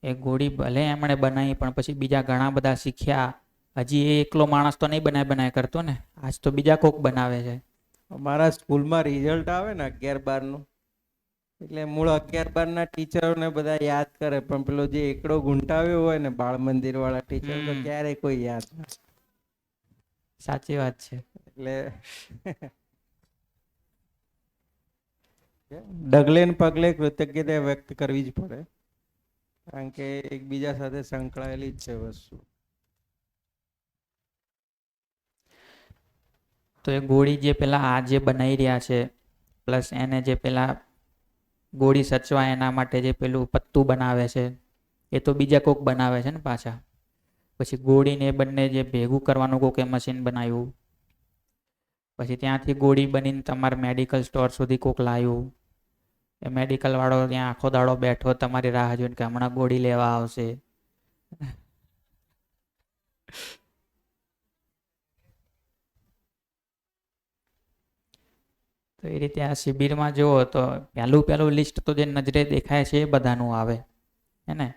એ ગોળી ભલે એમણે બનાવી પણ પછી બીજા ઘણા બધા શીખ્યા. હજી એ એકલો માણસ તો નહીં બનાય કરતો ને, આજ તો બીજા કોક બનાવે છે. મારા સ્કૂલમાં રિઝલ્ટ આવે ને 11-12નું, એટલે મૂળ 11-12ના ટીચરોને બધા યાદ કરે, પણ પેલો જે એકડો ગુંટાવ્યો હોય ને બાળ મંદિર વાળા ટીચર તો ક્યારેય કોઈ યાદ ના. સાચી વાત છે. એટલે ડગલે ને પગલે કૃતજ્ઞતા વ્યક્ત કરવી જ પડે, કારણ કે એકબીજા સાથે સંકળાયેલી જ છે વસ્તુ. તો એ ગોળી જે પેલા આ જે બનાવી રહ્યા છે, પ્લસ એને જે પેલા ગોળી સચવાય એના માટે જે પેલું પત્તું બનાવે છે એ તો બીજા કોક બનાવે છે ને પાછા. પછી ગોળીને બંને જે ભેગું કરવાનું કોકે મશીન બનાવ્યું, પછી ત્યાંથી ગોળી બનીને તમારે મેડિકલ સ્ટોર સુધી કોક લાવ્યું. એ મેડિકલ વાળો ત્યાં આખો દાડો બેઠો તમારી રાહ જોઈને કે હમણાં ગોળી લેવા આવશે. તો એ રીતે આ શિબિરમાં જુઓ તો પહેલું લિસ્ટ તો જે નજરે દેખાય છે એ બધાનું આવે હે ને,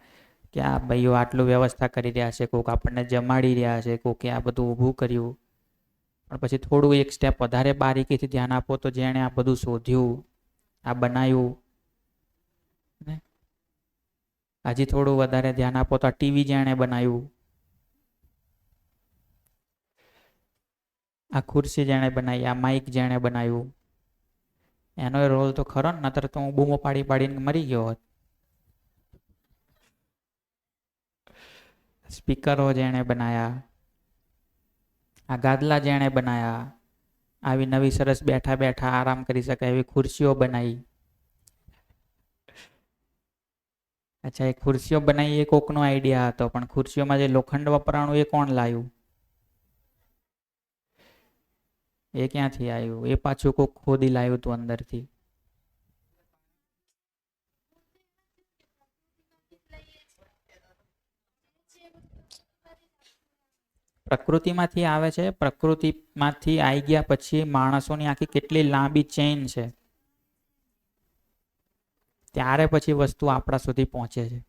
કે આ ભાઈઓ આટલું વ્યવસ્થા કરી રહ્યા છે, કોક આપણને જમાડી રહ્યા છે, કોકે આ બધું ઊભું કર્યું. પણ પછી થોડું એક સ્ટેપ વધારે બારીકીથી ધ્યાન આપો તો જેણે આ બધું શોધ્યું, આ બનાવ્યું ને, હજી થોડું વધારે ધ્યાન આપો તો આ ટીવી જેણે બનાવ્યું, આ ખુરશી જેણે બનાવી, આ માઇક જેણે બનાવ્યું, એનો રોલ તો ખરો ને, નતર તો હું બૂમો પાડી પાડીને મરી ગયો હોત. સ્પીકરો જેણે બનાયા, આ ગાદલા જેણે બનાયા, આવી નવી સરસ બેઠા બેઠા આરામ કરી શકાય એવી ખુરશીઓ બનાવી. અચ્છા, એ ખુરશીઓ બનાવી એ કોકનો આઈડિયા હતો, પણ ખુરશીઓમાં જે લોખંડ વપરાણું એ કોણ લાવ્યું? એ ક્યાંથી આવ્યું? એ પાછું કોક ખોદી લાવ્યું હતું અંદરથી. પ્રકૃતિમાંથી આવે છે. પ્રકૃતિમાંથી આવી ગયા પછી માણસોની આખી કેટલી લાંબી ચેઇન છે, ત્યારે પછી વસ્તુ આપણા સુધી પહોંચે છે.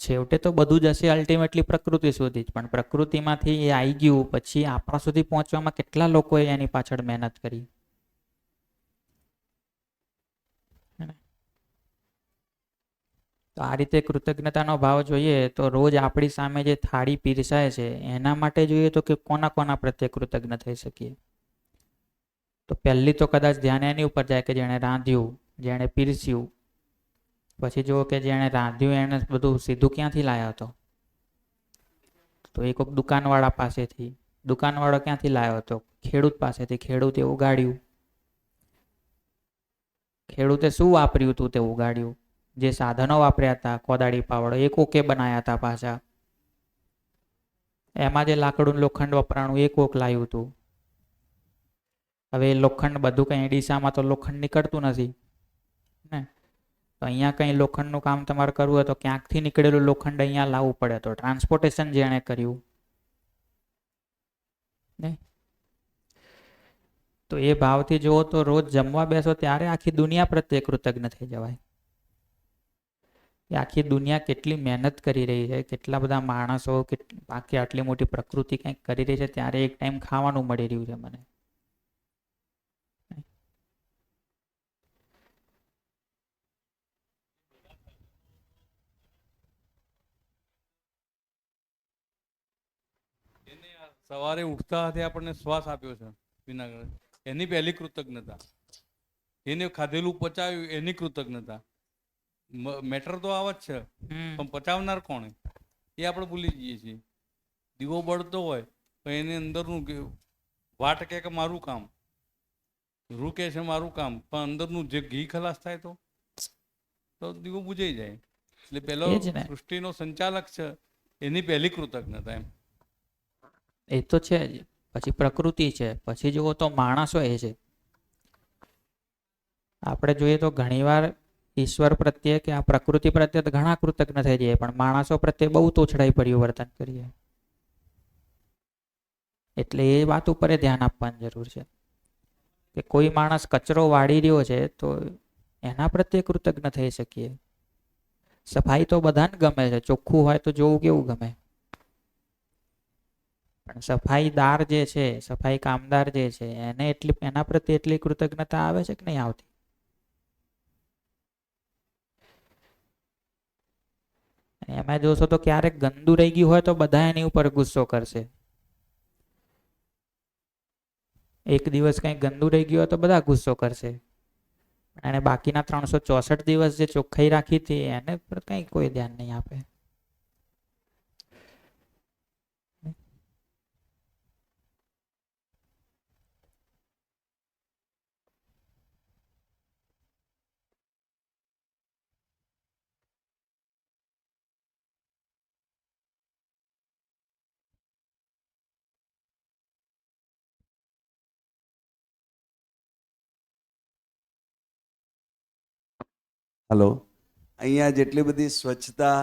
છેવટે તો બધું જ હશે અલ્ટિમેટલી પ્રકૃતિ સુધી જ, પણ પ્રકૃતિમાંથી એ આવી ગયું પછી આપણા સુધી પહોંચવામાં કેટલા લોકોએ એની પાછળ મહેનત કરી. તો આ રીતે કૃતજ્ઞતાનો ભાવ જોઈએ તો રોજ આપણી સામે જે થાળી પીરસાય છે એના માટે જોઈએ તો કે કોના કોના પ્રત્યે કૃતજ્ઞ થઈ શકીએ. તો પહેલી તો કદાચ ધ્યાન એની ઉપર જાય કે જેણે રાંધ્યું, જેણે પીરસ્યું. પછી જુઓ કે જેણે રાંધ્યું એને બધું સીધું ક્યાંથી લાવ્યો હતો? તો એ કોઈક દુકાનવાળા પાસેથી. દુકાનવાળો ક્યાંથી લાવ્યો હતો? ખેડૂત પાસેથી. ખેડૂતે ઉગાડ્યું. ખેડૂતે શું વાપર્યું હતું તે ઉગાડ્યું? જે સાધનો વાપર્યા હતા, કોદાળી પાવડો, એ કોકે બનાયા હતા પાછા. એમાં જે લાકડું લોખંડ વપરાણું એ કોક લાવ્યું હતું. હવે એ લોખંડ બધું કઈ ડીસામાં તો લોખંડ નીકળતું નથી ને, તો અહીંયા કઈ લોખંડનું કામ તમારે કરવું હોય તો ક્યાંકથી નીકળેલું લોખંડ અહીંયા લાવવું પડે, તો ટ્રાન્સપોર્ટેશન જેણે કર્યું ને. તો એ ભાવથી જુઓ તો રોજ જમવા બેસો ત્યારે આખી દુનિયા પ્રત્યે કૃતજ્ઞ થઈ જવાય. એ આખી દુનિયા કેટલી મહેનત કરી રહી છે, કેટલા બધા માણસો, બાકી આટલી મોટી પ્રકૃતિ કંઈક કરી રહી છે, ત્યારે એક ટાઈમ ખાવાનું મળી રહ્યું છે મને. સવારે ઉઠતા હાથે આપણને શ્વાસ આપ્યો છે વિના એની પહેલી કૃતજ્ઞતા. એને ખાધેલું પચાવ્યું એની કૃતજ્ઞતા. મેટર તો આવા જ છે, પણ પચાવનાર કોણ એ આપણે ભૂલી જઈએ છીએ. દીવો બળતો હોય તો એની અંદરનું વાટ કે મારું કામ, રૂ કે છે મારું કામ, પણ અંદરનું જે ઘી ખલાસ થાય તો દીવો બુજાઈ જાય. એટલે પેલો સૃષ્ટિનો સંચાલક છે એની પહેલી કૃતજ્ઞતા એમ. એ તો છે જ. પછી પ્રકૃતિ છે, પછી જુઓ તો માણસો એ છે. આપણે જોઈએ તો ઘણીવાર ઈશ્વર પ્રત્યે કે આ પ્રકૃતિ પ્રત્યે તો ઘણા કૃતજ્ઞ થઈ જાય, પણ માણસો પ્રત્યે બહુ તોછડાઈ ભર્યું વર્તન કરીએ. એટલે એ વાત ઉપર ધ્યાન આપવાની જરૂર છે કે કોઈ માણસ કચરો વાળી રહ્યો છે તો એના પ્રત્યે કૃતજ્ઞ થઈ શકીએ. સફાઈ તો બધાને ગમે છે, ચોખ્ખું હોય તો જોવું કેવું ગમે, પણ સફાઈદાર જે છે, સફાઈ કામદાર જે છે, એના પ્રત્યે એટલી કૃતજ્ઞતા આવે છે કે નહીં આવતી? એમાં જોશો તો ક્યારેક ગંદુ રહી ગયું હોય તો બધા એની ઉપર ગુસ્સો કરશે. એક દિવસ કઈ ગંદુ રહી ગયું હોય તો બધા ગુસ્સો કરશે, અને બાકીના 364 દિવસ જે ચોખ્ખાઈ રાખી હતી એને પર કઈ કોઈ ધ્યાન નહીં આપે. હલો, અહીંયા જેટલી બધી સ્વચ્છતા,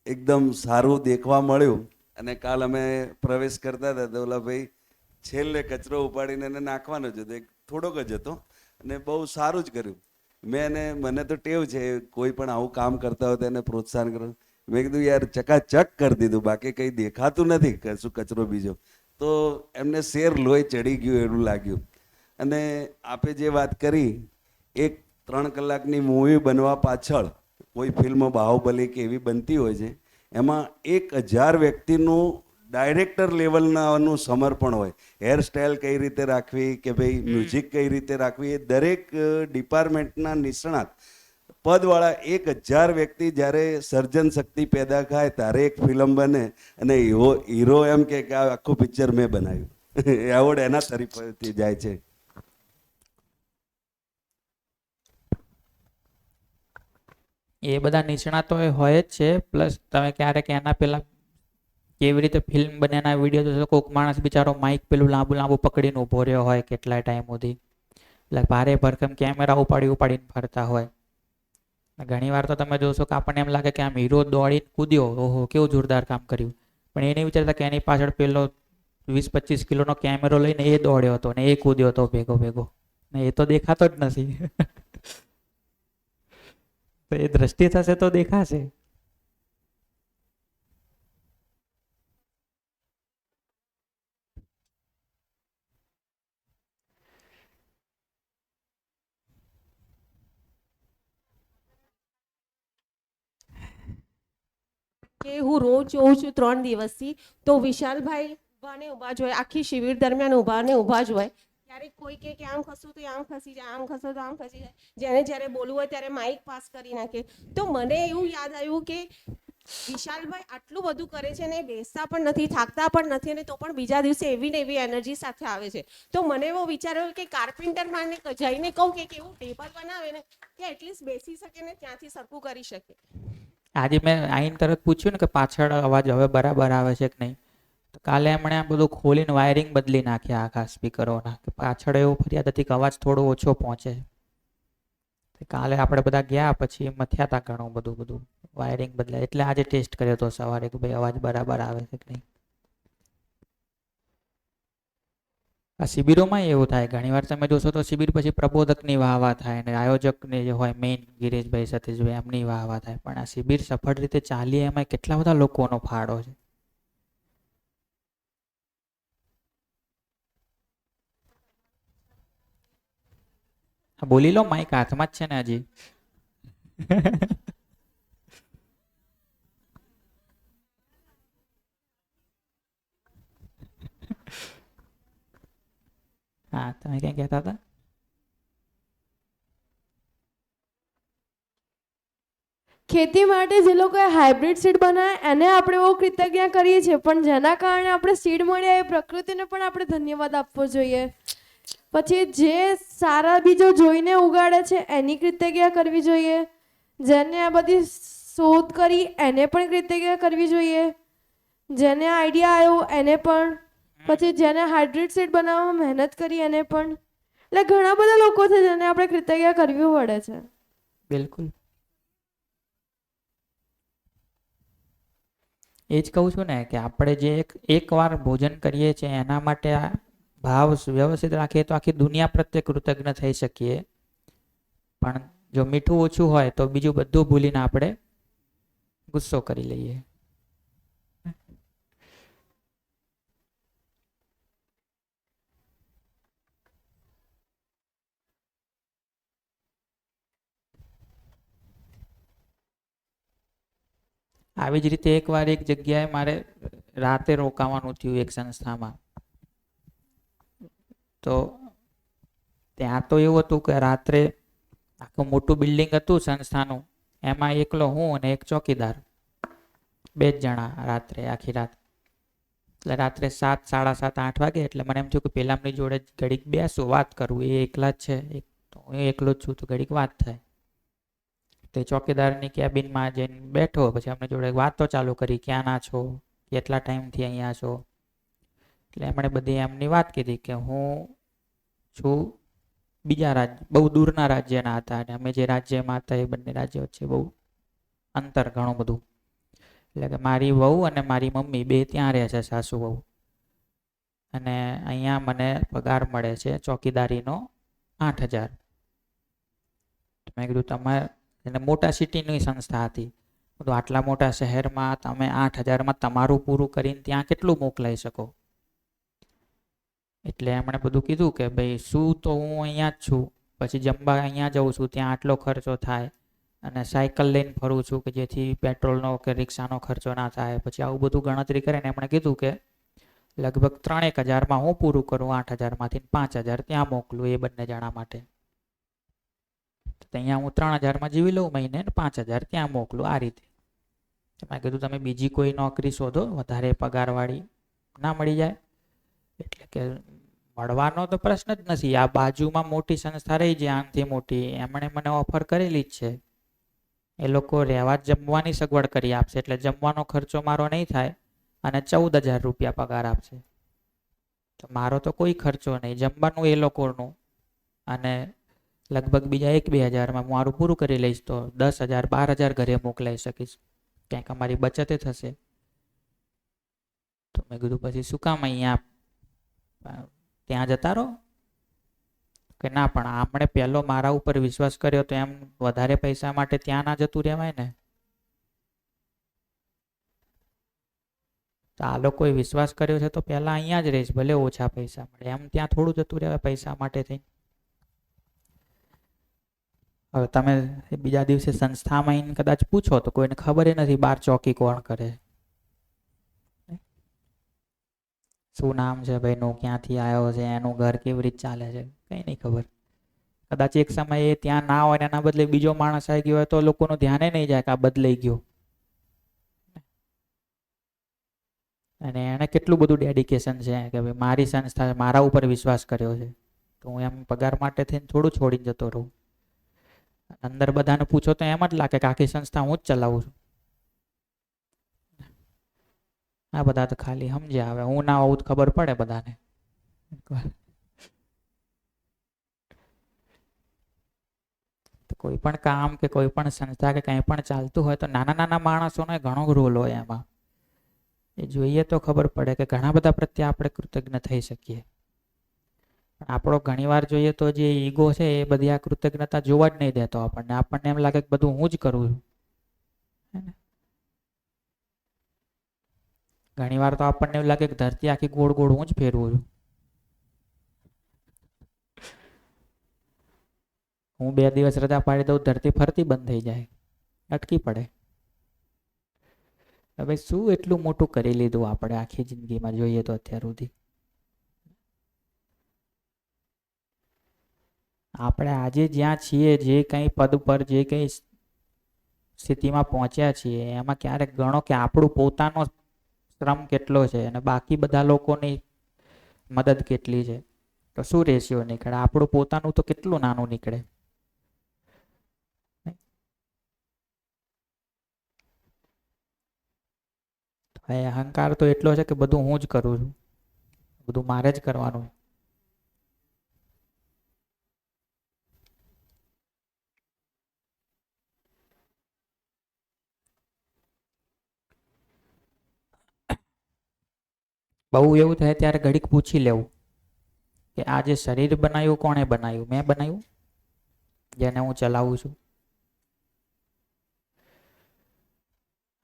એકદમ સારું દેખવા મળ્યું. અને કાલ અમે પ્રવેશ કરતા હતા તો ઓલા ભાઈ છેલ્લે કચરો ઉપાડીને એને નાખવાનો જ હતો, એક થોડોક જ હતો, અને બહુ સારું જ કર્યું. મને તો ટેવ છે કોઈ પણ આવું કામ કરતા હોય તો એને પ્રોત્સાહન કરવું. મેં કીધું યાર ચકાચક કરી દીધું, બાકી કંઈ દેખાતું નથી કશું કચરો બીજો. તો એમને શેર લોહી ચડી ગયું એવું લાગ્યું. અને આપે જે વાત કરી, એક 3 કલાકની મૂવી બનવા પાછળ કોઈ ફિલ્મ બાહુબલી કે એવી બનતી હોય છે, એમાં 1000 વ્યક્તિનું ડાયરેક્ટર લેવલનાનું સમર્પણ હોય. હેરસ્ટાઇલ કઈ રીતે રાખવી કે ભાઈ મ્યુઝિક કઈ રીતે રાખવી, એ દરેક ડિપાર્ટમેન્ટના નિષ્ણાત પદવાળા 1000 વ્યક્તિ જ્યારે સર્જન શક્તિ પેદા થાય ત્યારે એક ફિલ્મ બને, અને હીરો એમ કે આ આખું પિક્ચર મેં બનાવ્યું. એવોર્ડ એના તરફથી જાય છે. એ બધા નિષ્ણાતો હોય જ છે. પ્લસ તમે ક્યારેક એના પેલા કેવી રીતે ફિલ્મ બને એના વિડીયો જોશો, કોઈક માણસ બિચારો માઇક પેલું લાંબુ લાંબુ પકડીને ઊભો રહ્યો હોય કેટલાય ટાઈમ સુધી, એટલે ભારે ભરખમ કેમેરા ઉપાડીને ફરતા હોય. ઘણી વાર તો તમે જોશો કે આપણને એમ લાગે કે આમ હીરો દોડીને કૂદ્યો, ઓહો કેવું જોરદાર કામ કર્યું, પણ એ નહીં વિચારતા કે એની પાછળ પેલો 20-25 કિલોનો કેમેરો લઈને એ દોડ્યો હતો ને એ કૂદ્યો હતો ભેગો, ને એ તો દેખાતો જ નથી. તો એ દ્રષ્ટિ થશે તો દેખાશે. કે હું રોજ જોઉં છું 3 દિવસથી, તો વિશાલભાઈ ઊભા જ હોય, આખી શિબિર દરમિયાન ઊભા જ હોય. ક્યારેક કોઈ કે આમ ખસું તો આમ ખસી જાય, આમ ખસો તો આમ ખસી જાય. જેને જ્યારે બોલવું હોય ત્યારે માઇક પાસ કરી નાખે. તો મને એવું યાદ આવ્યું કે વિશાલભાઈ આટલું બધું કરે છે ને બેસતા પણ નથી, થાકતા પણ નથી, અને તો પણ બીજા દિવસે એવી ને એવી એનર્જી સાથે આવે છે. તો મને એવો વિચાર આવ્યો કે કાર્પેન્ટર માને જઈને કહું કે એવું ટેબલ બનાવે ને કે એટલીસ્ટ બેસી શકે ને ત્યાંથી સરખું કરી શકે. આજે મેં આઈને તરત પૂછ્યું ને કે પાછળ અવાજ હવે બરાબર આવે છે કે નહીં, તો કાલે એમણે આ બધું ખોલીને વાયરિંગ બદલી નાખ્યા આખા સ્પીકરોના, કે પાછળ એવું ફરિયાદ હતી કે અવાજ થોડો ઓછો પહોંચે. કાલે આપણે બધા ગયા પછી મથ્યા હતા ઘણું બધું વાયરિંગ બદલાય, એટલે આજે ટેસ્ટ કર્યો હતો સવારે કે ભાઈ અવાજ બરાબર આવે છે કે નહીં. આ શિબિરોમાં એવું થાય ઘણીવાર, તમે જોશો તો શિબિર પછી પ્રબોધકની વાહવા થાય ને આયોજકને જે હોય મેઇન ગિરીશભાઈ સતીશભાઈ એમની વાહવા થાય, પણ આ શિબિર સફળ રીતે ચાલી એમાં કેટલા બધા લોકોનો ફાળો છે. બોલી લો, માઈક હાથમાં જ છે ને હજી. હા, તમે ક્યાં કહેતા હતા? ખેતી માટે જે લોકોએ હાઇબ્રિડ સીડ બનાવ્યા એને આપણે બહુ કૃતજ્ઞ કરીએ છીએ, પણ જેના કારણે આપણે સીડ મળ્યા એ પ્રકૃતિને પણ આપણે ધન્યવાદ આપવો જોઈએ. પછી જે સારા બીજો જોઈને ઉગાડે છે એની કૃતજ્ઞ કરવી જોઈએ. જેને આ બધી શોધ કરી એને પણ કૃતજ્ઞ કરવી જોઈએ. જેને આઈડિયા આવ્યો એને પણ, પછી જેને હાઇબ્રિડ સીડ બનાવવામાં મહેનત કરી એને પણ. એટલે ઘણા બધા લોકો છે જેને આપણે કૃતજ્ઞ કરવી પડે છે. બિલકુલ, એ જ કહું છું ને કે આપણે જે એક વાર ભોજન કરીએ છીએ એના માટે આ ભાવ વ્યવસ્થિત રાખીએ તો આખી દુનિયા પ્રત્યે કૃતજ્ઞ થઈ શકીએ. પણ જો મીઠું ઓછું હોય તો બીજું બધું ભૂલીને આપણે ગુસ્સો કરી લઈએ. આવી જ રીતે એકવાર એક જગ્યાએ મારે રાતે રોકાવાનું થયું એક સંસ્થામાં. તો ત્યાં તો એવું હતું કે રાત્રે આખું મોટું બિલ્ડિંગ હતું સંસ્થાનું, એમાં એકલો હું અને એક ચોકીદાર, 2 જ જણા રાત્રે આખી રાત. એટલે રાત્રે 7, 7:30, 8 વાગે એટલે મને એમ થયું કે પેલામની જોડે ઘડીક બેસું, વાત કરું, એ એકલા જ છે, તો હું એકલો જ છું તો ઘડીક વાત થાય. તે ચોકીદારની કેબિનમાં જઈને બેઠો, પછી અમને જોડે વાતો ચાલુ કરી, ક્યાંના છો, કેટલા ટાઈમથી અહીંયા છો. એટલે એમણે બધી એમની વાત કીધી કે હું છું બીજા રાજ્ય, બહુ દૂરના રાજ્યના હતા, અને અમે જે રાજ્યમાં હતા એ બંને રાજ્ય વચ્ચે બહુ અંતર ઘણું બધું. એટલે કે મારી વહુ અને મારી મમ્મી બે ત્યાં રહે છે, સાસુ વહુ, અને અહીંયા મને પગાર મળે છે ચોકીદારીનો 8,000. મેં કીધું તમારે, એને મોટા સિટીની સંસ્થા હતી, બધું આટલા મોટા શહેરમાં તમે 8,000માં તમારું પૂરું કરીને ત્યાં કેટલું મોકલાઈ શકો. એટલે એમણે બધું કીધું કે ભાઈ શું તો હું અહીંયા જ છું, પછી જમવા અહીંયા જઉં છું, ત્યાં આટલો ખર્ચો થાય, અને સાયકલ લઈને ફરું છું કે જેથી પેટ્રોલનો કે રિક્ષાનો ખર્ચો ના થાય. પછી આવું બધું ગણતરી કરીને એમણે કીધું કે લગભગ 3,000-1,000માં હું પૂરું કરું, 8,000માંથી 5,000 ત્યાં મોકલું એ બંને જણા માટે. અહીંયા હું 3,000માં જીવી લઉં મહિને, 5,000 ત્યાં મોકલું, આ રીતે. મેં કીધું તમે બીજી કોઈ નોકરી શોધો વધારે પગારવાળી, ના મળી જાય. એટલે કે મળવાનો તો પ્રશ્ન જ નથી, આ બાજુમાં મોટી સંસ્થા રહી છે આનાથી મોટી, એમણે મને ઓફર કરેલી જ છે. એ લોકો રહેવા જમવાની સગવડ કરી આપશે, એટલે જમવાનો ખર્ચો મારો નહીં થાય, અને 14,000 રૂપિયા પગાર આપશે. તો મારો તો કોઈ ખર્ચો નહીં, જમવાનું એ લોકોનું, અને લગભગ બીજા 1-2 હજારમાં મારું પૂરું કરી લઈશ તો 10,000-12,000 ઘરે મોકલાઈ શકીશ, ક્યાંક અમારી બચત થશે. તો મેં કીધું પછી શું કામ અહીંયા ત્યાં જતા રહો. કે ના, પણ આપણે પહેલો મારા ઉપર વિશ્વાસ કર્યો તો એમ વધારે પૈસા માટે ત્યાં ના જતું રહેવાય ને. તો આ લોકોએ વિશ્વાસ કર્યો છે તો પહેલા અહીંયા જ રહીશ, ભલે ઓછા પૈસા મળે, એમ ત્યાં થોડું જતું રહેવાય પૈસા માટે થઈ. હવે તમે બીજા દિવસે સંસ્થામાં આવીને કદાચ પૂછો તો કોઈને ખબર નથી બહાર ચોકી કોણ કરે, શું નામ છે ભાઈનું, ક્યાંથી આવ્યો છે, એનું ઘર કેવી રીતે ચાલે છે, કઈ નહીં ખબર. કદાચ એક સમયે ત્યાં ના હોય, એના બદલે બીજો માણસ આવી ગયો હોય તો લોકોનું ધ્યાને નહીં જાય કે આ બદલાઈ ગયો. અને એણે કેટલું બધું ડેડિકેશન છે કે ભાઈ મારી સંસ્થા મારા ઉપર વિશ્વાસ કર્યો છે, તો હું એમ પગાર માટે થઈને થોડું છોડીને જતો રહું. અંદર બધાને પૂછો તો એમ જ લાગે કે આખી સંસ્થા હું જ ચલાવું છું. આ બધા તો ખાલી સમજ્યા, હવે હું ના હોઉં તો ખબર પડે બધાને. તો કોઈ પણ કામ કે કોઈ પણ સંસ્થા કે કંઈ પણ ચાલતું હોય તો નાના નાના માણસોનો ઘણો રોલ હોય એમાં. એ જોઈએ તો ખબર પડે કે ઘણા બધા પ્રત્યે આપણે કૃતજ્ઞ થઈ શકીએ. પણ આપણો ઘણીવાર જોઈએ તો જે ઈગો છે એ બધી આ કૃતજ્ઞતા જોવા જ નહીં દેતો આપણને. આપણને એમ લાગે કે બધું હું જ કરું છું. ઘણીવાર તો આપણને એવું લાગે કે ધરતી આખી ગોળ ગોળ હું જ ફેરવું છું. હું 2 દિવસ રજા પાડી દઉં, ધરતી ફરતી બંધ થઈ જાય, અટકી પડે. હવે શું એટલું મોટું કરી લીધું આપણે આખી જિંદગીમાં જોઈએ તો અત્યાર સુધી. આપણે આજે જ્યાં છીએ, જે કંઈ પદ પર, જે કંઈ સ્થિતિમાં પહોંચ્યા છીએ, એમાં ક્યારેક ગણો કે આપણું પોતાનો શ્રમ કેટલો છે અને બાકી બધા લોકોની મદદ કેટલી છે, તો શું રેશિયો નીકળે? આપણું પોતાનું તો કેટલું નાનું નીકળે. એ અહંકાર તો એટલો છે કે બધું હું જ કરું છું, બધું મારે જ કરવાનું. બહુ એવું થાય ત્યારે ઘડીક પૂછી લેવું કે આ જે શરીર બનાવ્યું કોણે બનાવ્યું? મેં બનાવ્યું, જેને હું ચલાવું છું.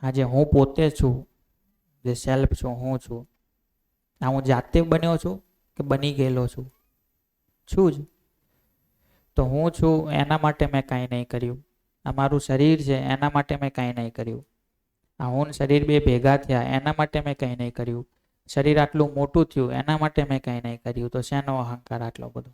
આજે હું પોતે છું, જે સેલ્ફ છું, હું છું, આ હું જાતે બન્યો છું કે બની ગયેલો છું? છું જ. તો હું છું એના માટે મેં કાંઈ નહીં કર્યું. આ મારું શરીર છે એના માટે મેં કાંઈ નહીં કર્યું. આ હું ને શરીર બે ભેગા થયા એના માટે મેં કંઈ નહીં કર્યું. શરીર આટલું મોટું થયું એના માટે મેં કંઈ નહીં કર્યું. તો શેનો અહંકાર આટલો બધો?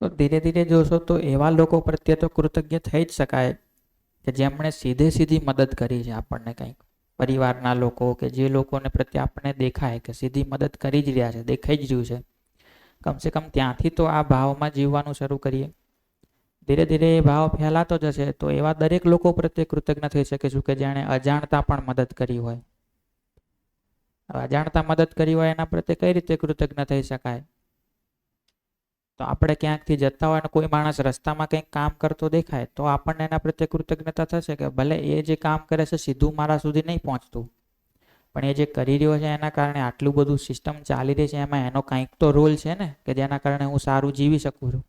તો ધીરે ધીરે જોશો તો એવા લોકો પ્રત્યે તો કૃતજ્ઞ થઈ જ શકાય કે જેમણે સીધે સીધી મદદ કરી છે આપણને. કંઈક પરિવારના લોકો કે જે લોકોને પ્રત્યે આપણને દેખાય કે સીધી મદદ કરી જ રહ્યા છે, દેખાઈ જ રહ્યું છે, કમસે કમ ત્યાંથી તો આ ભાવમાં જીવવાનું શરૂ કરીએ. ધીરે ધીરે એ ભાવ ફેલાતો જશે તો એવા દરેક લોકો પ્રત્યે કૃતજ્ઞ થઈ શકીશું કે જેણે અજાણતા પણ મદદ કરી હોય. અજાણતા મદદ કરી હોય એના પ્રત્યે કઈ રીતે કૃતજ્ઞ થઈ શકાય? તો આપણે ક્યાંકથી જતા હોય અને કોઈ માણસ રસ્તામાં કંઈક કામ કરતો દેખાય તો આપણને એના પ્રત્યે કૃતજ્ઞતા થશે કે ભલે એ જે કામ કરે છે સીધું મારા સુધી નહીં પહોંચતું, પણ એ જે કરી રહ્યો છે એના કારણે આટલું બધું સિસ્ટમ ચાલી રહી છે, એમાં એનો કંઈક તો રોલ છે ને કે જેના કારણે હું સારું જીવી શકું છું.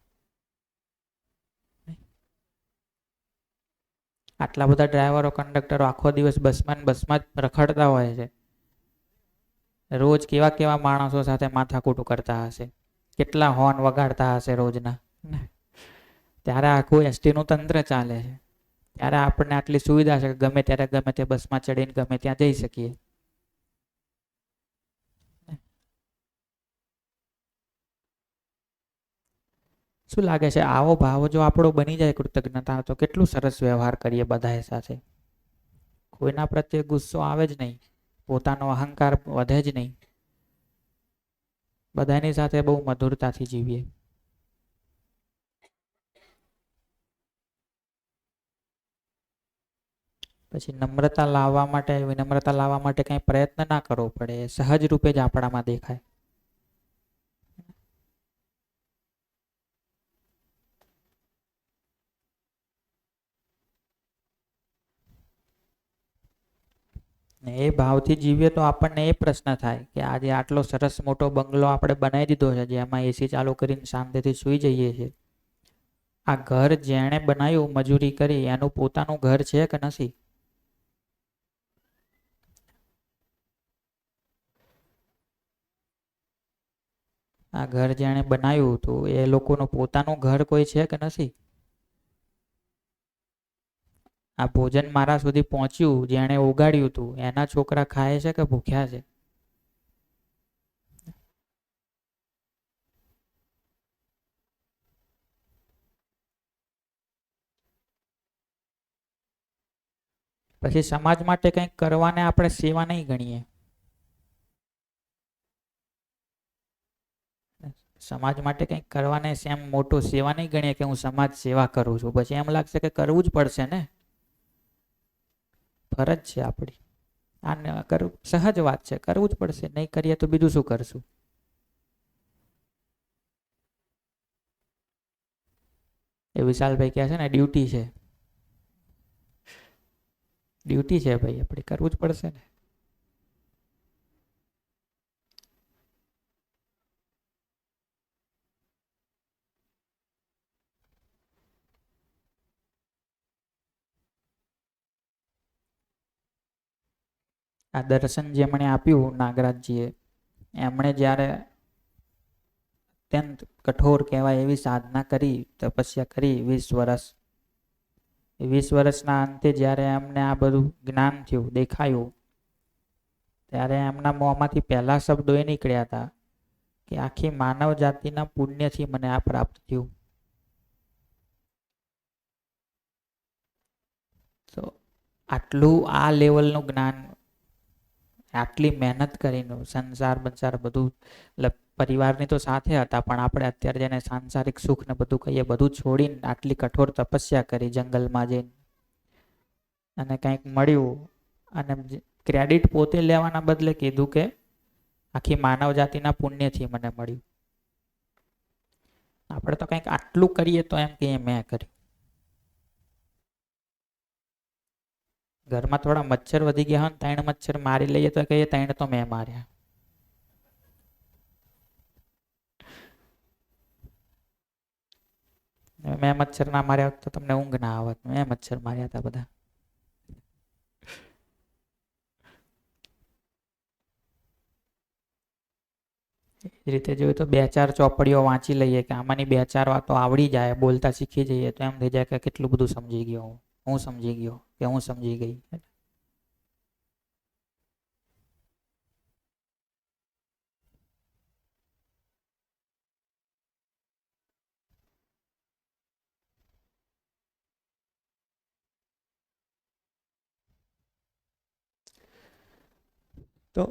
આટલા બધા ડ્રાઈવરો, કંડક્ટરો આખો દિવસ બસમાં જ રખડતા હોય છે. રોજ કેવા કેવા માણસો સાથે માથાકૂટ કરતા હશે, કેટલા હોર્ન વગાડતા હશે રોજના. ત્યારે આખું એસટીનું તંત્ર ચાલે છે. ત્યારે આપણને આટલી સુવિધા છે કે ગમે ત્યારે ગમે તે બસમાં ચડીને ગમે ત્યાં જઈ શકીએ. શું લાગે છે આવો ભાવ જો આપણો બની જાય કૃતજ્ઞતા, તો કેટલું સરસ વ્યવહાર કરીએ બધા સાથે. કોઈના પ્રત્યે ગુસ્સો આવે જ નહીં, પોતાનો અહંકાર વધે જ નહીં, બધાની સાથે બહુ મધુરતાથી જીવીએ. પછી નમ્રતા લાવવા માટે, વિનમ્રતા લાવવા માટે કઈ પ્રયત્ન ના કરવો પડે, સહજ રૂપે જ આપણામાં દેખાય. ને એ ભાવથી જીવીએ તો આપણને એ પ્રશ્ન થાય કે આજે આટલો સરસ મોટો બંગલો આપણે બનાવી દીધો છે જેમાં એસી ચાલુ કરીને શાંતિથી સૂઈ જઈએ છીએ. આ ઘર જેણે બનાવ્યું, મજૂરી કરી, એનું પોતાનું ઘર છે કે નથી? આ ઘર જેણે બનાવ્યું હતું એ લોકોનું પોતાનું ઘર કોઈ છે કે નથી? આ ભોજન મારા સુધી પહોંચ્યું જેણે ઉગાડ્યું હતું એના છોકરા ખાય છે કે ભૂખ્યા છે? પછી સમાજ માટે કંઈક કરવાને આપણે સેવા નહીં ગણીએ. સમાજ માટે કંઈક કરવાને એમ મોટો સેવા નહીં ગણીએ કે હું સમાજ સેવા કરું છું. પછી એમ લાગશે કે કરવું જ પડશે ને, ફરજ છે આપણી. આ કરવું સહજ વાત છે, કરવું જ પડશે. નહીં કરીએ તો બીજું શું કરશું? એ વિશાલભાઈ કહે છે ને, ડ્યુટી છે. ડ્યુટી છે ભાઈ, આપણે કરવું જ પડશે ને. આ દર્શન જેમણે આપ્યું નાગરાજજીએ, એમણે જ્યારે અત્યંત કઠોર કહેવાય એવી સાધના કરી, તપસ્યા કરી 20 વર્ષ. એ 20 વર્ષના અંતે જ્યારે એમને આ બધું જ્ઞાન થયું, દેખાયું, ત્યારે એમના મોંમાંથી પહેલા શબ્દો એ નીકળ્યા હતા કે આખી માનવ જાતિના પુણ્યથી મને આ પ્રાપ્ત થયું. તો આટલું આ લેવલનું જ્ઞાન, આટલી મહેનત કરીને સંસાર બંસાર બધું, પરિવારની તો સાથે હતા પણ આપણે અત્યારે જેને સાંસારિક સુખ ને બધું કહીએ, બધું છોડીને આટલી કઠોર તપસ્યા કરી જંગલમાં જઈને, અને કંઈક મળ્યું, અને ક્રેડિટ પોતે લેવાના બદલે કીધું કે આખી માનવ જાતિના પુણ્યથી મને મળ્યું. આપણે તો કંઈક આટલું કરીએ તો એમ કે મેં કર્યું. ઘરમાં થોડા મચ્છર વધી ગયા હોય, 3 મચ્છર મારી લઈએ તો કહીએ 3 તો મેં માર્યા. મેં મચ્છર ના માર્યા હોત તો તમને ઊંઘ ના આવત. મેં મચ્છર માર્યા હતા બધા. એ રીતે જોયું તો 2-4 ચોપડીઓ વાંચી લઈએ કે આમાંની 2-4 વાતો આવડી જાય, બોલતા શીખી જઈએ તો એમ થઈ જાય કે કેટલું બધું સમજી ગયો હું સમજી ગયો કે હું સમજી ગઈ. તો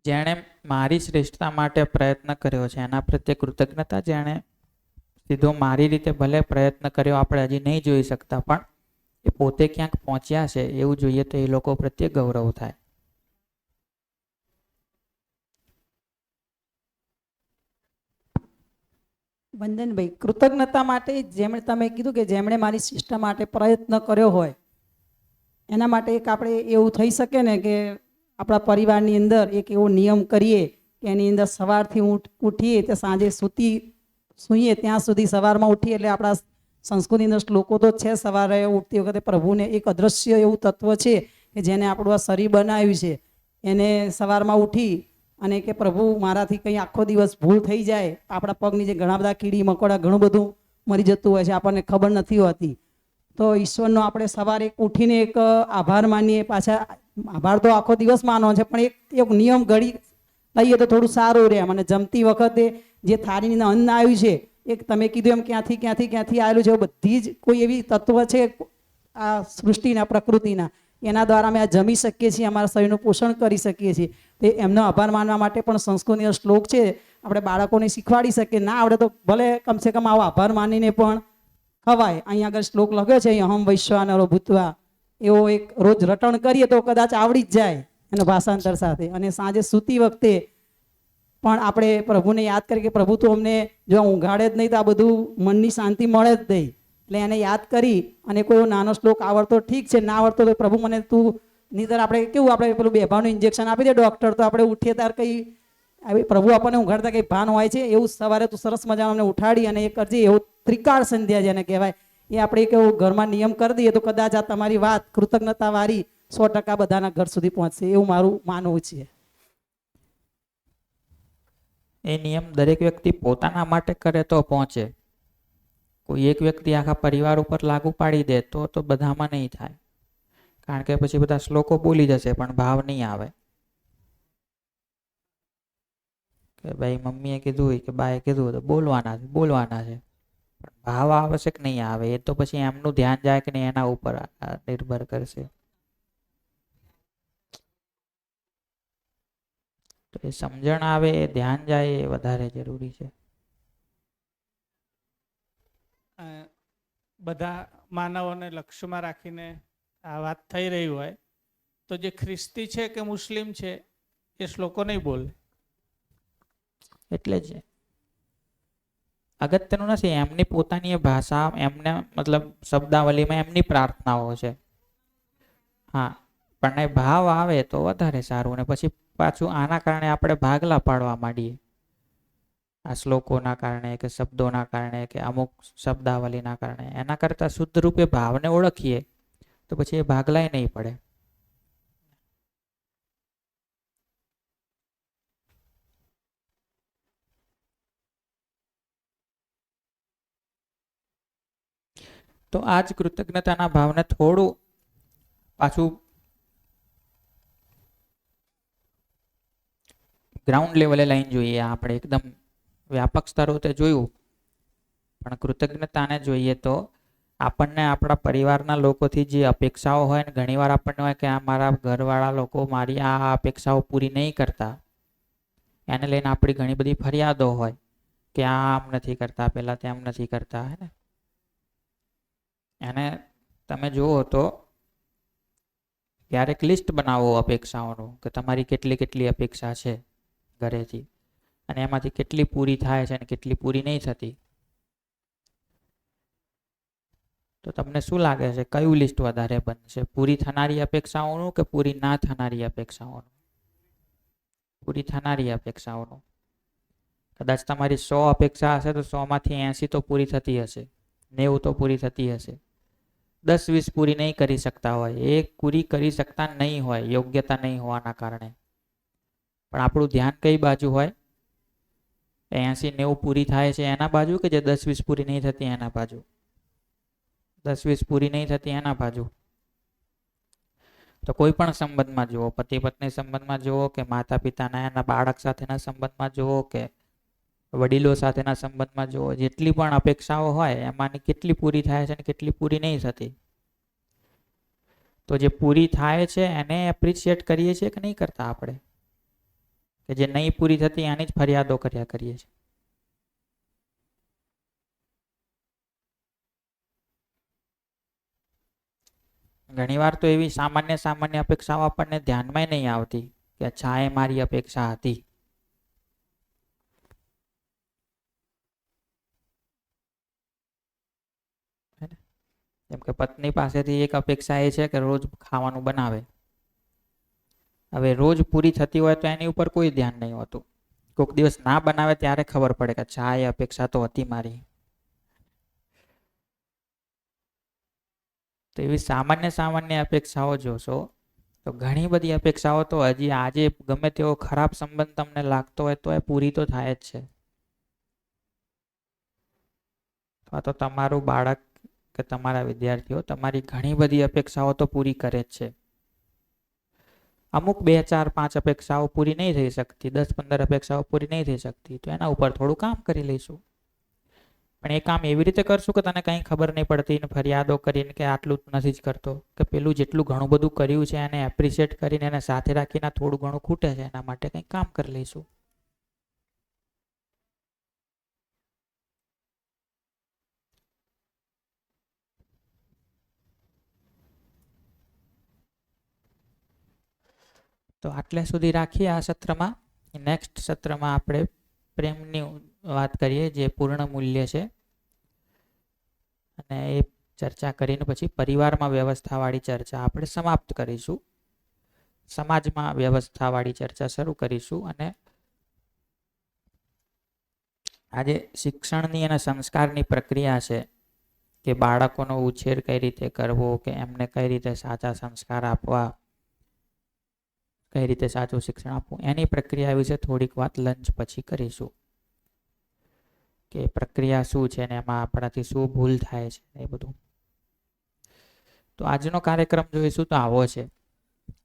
જેણે મારી શ્રેષ્ઠતા માટે પ્રયત્ન કર્યો છે એના પ્રત્યે કૃતજ્ઞતા. જેણે સીધો મારી રીતે ભલે પ્રયત્ન કર્યો આપણે હજી નહીં જોઈ શકતા, પણ એ પોતે ક્યાંક પહોંચ્યા છે એવું જોઈએ તો એ લોકો પ્રત્યે ગૌરવ થાય. વંદનભાઈ, કૃતજ્ઞતા માટે જેમણે તમે કીધું કે જેમણે મારી શિષ્ટા માટે પ્રયત્ન કર્યો હોય, એના માટે એક આપણે એવું થઈ શકે ને કે આપણા પરિવારની અંદર એક એવો નિયમ કરીએ કે એની અંદર સવારથી ઉઠીએ તે સાંજે સૂઈએ ત્યાં સુધી, સવારમાં ઉઠીએ એટલે આપણા સંસ્કૃતિના શ્લોકો તો છે, સવારે ઉઠતી વખતે પ્રભુને એક અદૃશ્ય એવું તત્વ છે કે જેને આપણું આ શરીર બનાવ્યું છે, એને સવારમાં ઉઠી અને કે પ્રભુ મારાથી કંઈ આખો દિવસ ભૂલ થઈ જાય, આપણા પગની જે ઘણા બધા કીડી મકોડા ઘણું બધું મરી જતું હોય છે, આપણને ખબર નથી હોતી, તો ઈશ્વરનો આપણે સવારે ઉઠીને એક આભાર માનીએ. પાછા આભાર તો આખો દિવસ માનવો છે, પણ એક નિયમ ઘડી લઈએ તો થોડું સારું રહે. અને જમતી વખતે જે થાળીની અંદર અન્ન આવ્યું છે, એક તમે કીધું એમ ક્યાંથી આવેલું છે, બધી જ કોઈ એવી તત્વ છે આ સૃષ્ટિના, પ્રકૃતિના, એના દ્વારા અમે આ જમી શકીએ છીએ, અમારા શરીરનું પોષણ કરી શકીએ છીએ. તે એમનો આભાર માનવા માટે પણ સંસ્કૃતિનો શ્લોક છે, આપણે બાળકોને શીખવાડી શકીએ. ના આવડે તો ભલે કમસે કમ આવો આભાર માનીને પણ ખવાય. અહીંયા આગળ શ્લોક લખ્યો છે, અહમ વૈશ્વાનરો ભૂતવા, એવો એક રોજ રટણ કરીએ તો કદાચ આવડી જ જાય એનું ભાષાંતર સાથે. અને સાંજે સૂતી વખતે પણ આપણે પ્રભુને યાદ કરીએ કે પ્રભુ તો અમને જો ઊંઘાડે જ નહીં તો આ બધું મનની શાંતિ મળે જ નહીં. એટલે એને યાદ કરી અને કોઈ નાનો શ્લોક આવડતો ઠીક છે, ના આવડતો તો પ્રભુ મને તું નીતર આપણે કેવું આપણે પેલું બેભાનું ઇન્જેક્શન આપી દે ડૉક્ટર, તો આપણે ઉઠીએ ત્યારે કંઈ પ્રભુ આપણને ઊંઘાડતા કંઈ ભાન હોય છે? એવું સવારે તું સરસ મજાનું અમને ઉઠાડી અને એ કરજે. એવું ત્રિકાળ સંધ્યા જેને કહેવાય, એ આપણે કેવું ઘરમાં નિયમ કરી દઈએ તો કદાચ આ તમારી વાત કૃતજ્ઞતા વાળી 100% બધાના ઘર સુધી પહોંચશે એવું મારું માનવું છે. એ નિયમ દરેક વ્યક્તિ પોતાના માટે કરે તો પહોંચે. કોઈ એક વ્યક્તિ આખા પરિવાર ઉપર લાગુ પાડી દે તો બધામાં નહીં થાય. કારણ કે પછી બધા શ્લોકો બોલી જશે પણ ભાવ નહીં આવે. કે ભાઈ મમ્મીએ કીધું હોય કે બાએ કીધું હોય તો બોલવાના છે પણ ભાવ આવશે કે નહીં આવે એ તો પછી એમનું ધ્યાન જાય કે નહીં એના ઉપર નિર્ભર કરશે. તો એ સમજણ આવે એ ધ્યાન જાય એ વધારે જરૂરી છે. બધા માનવોને લક્ષ્યમાં રાખીને આ વાત થઈ રહી હોય તો જે ખ્રિસ્તી છે કે મુસ્લિમ છે એ શ્લોકો નહીં બોલે. એટલે જ અગત્યનું નથી એમની પોતાની ભાષા એમને મતલબ શબ્દાવલીમાં એમની પ્રાર્થનાઓ છે. હા પણ એ ભાવ આવે તો વધારે સારું. અને પછી પાછું આના કારણે આપણે ભાગલા પાડવા માંડીએ. આ શ્લોકોના કારણે કે શબ્દોના કારણે કે અમુક શબ્દાવલીના કારણે. એના કરતા શુદ્ધ રૂપે ભાવને ઓળખીએ તો પછી એ ભાગલાય નહીં પડે. તો આ જ કૃતજ્ઞતાના ભાવને થોડું પાછું ગ્રાઉન્ડ લેવલે લઈને જોઈએ. આપણે એકદમ વ્યાપક સ્તરો તે જોયું પણ કૃતજ્ઞતાને જોઈએ તો આપણને આપણા પરિવારના લોકોથી જે અપેક્ષાઓ હોય ને ઘણીવાર આપણને હોય કે આ મારા ઘરવાળા લોકો મારી આ અપેક્ષાઓ પૂરી નહીં કરતા એને લઈને આપણી ઘણી બધી ફરિયાદો હોય કે આ આમ નથી કરતા પેલા તેમ નથી કરતા હે ને. એને તમે જુઓ તો ક્યારેક લિસ્ટ બનાવો અપેક્ષાઓનું કે તમારી કેટલી કેટલી અપેક્ષા છે ઘરેથી અને એમાંથી કેટલી પૂરી થાય છે અને કેટલી પૂરી નહીં થતી. તો તમને શું લાગે છે કયું લિસ્ટ વધારે બનશે? પૂરી થનારી અપેક્ષાઓનું કે પૂરી ના થનારી અપેક્ષાઓનું? પૂરી થનારી અપેક્ષાઓનું. કદાચ તમારી 100 અપેક્ષા હશે તો 100 માંથી 80 તો પૂરી થતી હશે, 90 તો પૂરી થતી હશે. 10-20 પૂરી નહીં કરી શકતા હોય, એક પૂરી કરી શકતા નહીં હોય યોગ્યતા નહીં હોવાના કારણે. પણ આપણું ધ્યાન કઈ બાજુ હોય? 80-90 પૂરી થાય છે એના બાજુ કે જે 10-20 પૂરી નહીં થતી એના બાજુ? 10-20 પૂરી નહીં થતી એના બાજુ. તો કોઈ પણ સંબંધમાં જુઓ, પતિ પત્ની સંબંધમાં જુઓ કે માતા પિતાના એના બાળક સાથેના સંબંધમાં જુઓ કે વડીલો સાથેના સંબંધમાં જુઓ, જેટલી પણ અપેક્ષાઓ હોય એમાંની કેટલી પૂરી થાય છે અને કેટલી પૂરી નહીં થતી. તો જે પૂરી થાય છે એને એપ્રિશિએટ કરીએ છીએ કે નહીં કરતા આપણે? કે જે નહીં પૂરી થતી એની જ ફરિયાદો કર્યા કરીએ છીએ. ઘણીવાર તો એવી સામાન્ય અપેક્ષાઓ આપણને ધ્યાનમાં નહીં આવતી કે અચ્છા એ મારી અપેક્ષા હતી. જેમ કે પત્ની પાસેથી એક અપેક્ષા એ છે કે રોજ ખાવાનું બનાવે. હવે રોજ પૂરી થતી હોય તો એની ઉપર કોઈ ધ્યાન નહીં હોતું. કોઈક દિવસ ના બનાવે ત્યારે ખબર પડે કે અચ્છા એ અપેક્ષા તો હતી મારી. તો એવી સામાન્ય અપેક્ષાઓ જોશો તો ઘણી બધી અપેક્ષાઓ તો હજી આજે ગમે તેવો ખરાબ સંબંધ તમને લાગતો હોય તો એ પૂરી તો થાય જ છે. અથવા તો તમારું બાળક કે તમારા વિદ્યાર્થીઓ તમારી ઘણી બધી અપેક્ષાઓ તો પૂરી કરે જ છે. અમુક 2, 4, 5 અપેક્ષાઓ પૂરી નહીં થઈ શકતી, 10, 15 અપેક્ષાઓ પૂરી નહીં થઈ શકતી, તો એના ઉપર થોડું કામ કરી લઈશું. પણ એ કામ એવી રીતે કરશું કે તને કંઈ ખબર નહીં પડતી ને ફરિયાદો કરીને કે આટલું નથી જ કરતો, કે પેલું જેટલું ઘણું બધું કર્યું છે એને એપ્રિશિએટ કરીને એને સાથે રાખીને થોડું ઘણું ખૂટે છે એના માટે કંઈક કામ કરી લઈશું. તો આટલે સુધી રાખીએ આ સત્રમાં. નેક્સ્ટ સત્રમાં આપણે પ્રેમની વાત કરીએ જે પૂર્ણ મૂલ્ય છે અને એ ચર્ચા કરીને પછી પરિવારમાં વ્યવસ્થાવાળી ચર્ચા આપણે સમાપ્ત કરીશું. સમાજમાં વ્યવસ્થાવાળી ચર્ચા શરૂ કરીશું. અને આજે શિક્ષણની અને સંસ્કારની પ્રક્રિયા છે કે બાળકોનો ઉછેર કઈ રીતે કરવો, કે એમને કઈ રીતે સાચા સંસ્કાર આપવા, કઈ રીતે સાચું શિક્ષણ આપવું એની પ્રક્રિયા વિશે થોડીક વાત લંચ પછી કરીશું કે પ્રક્રિયા શું છે ને એમાં આપણાથી શું ભૂલ થાય છે એ બધું. તો આજનો કાર્યક્રમ જોઈશું તો આવો છે.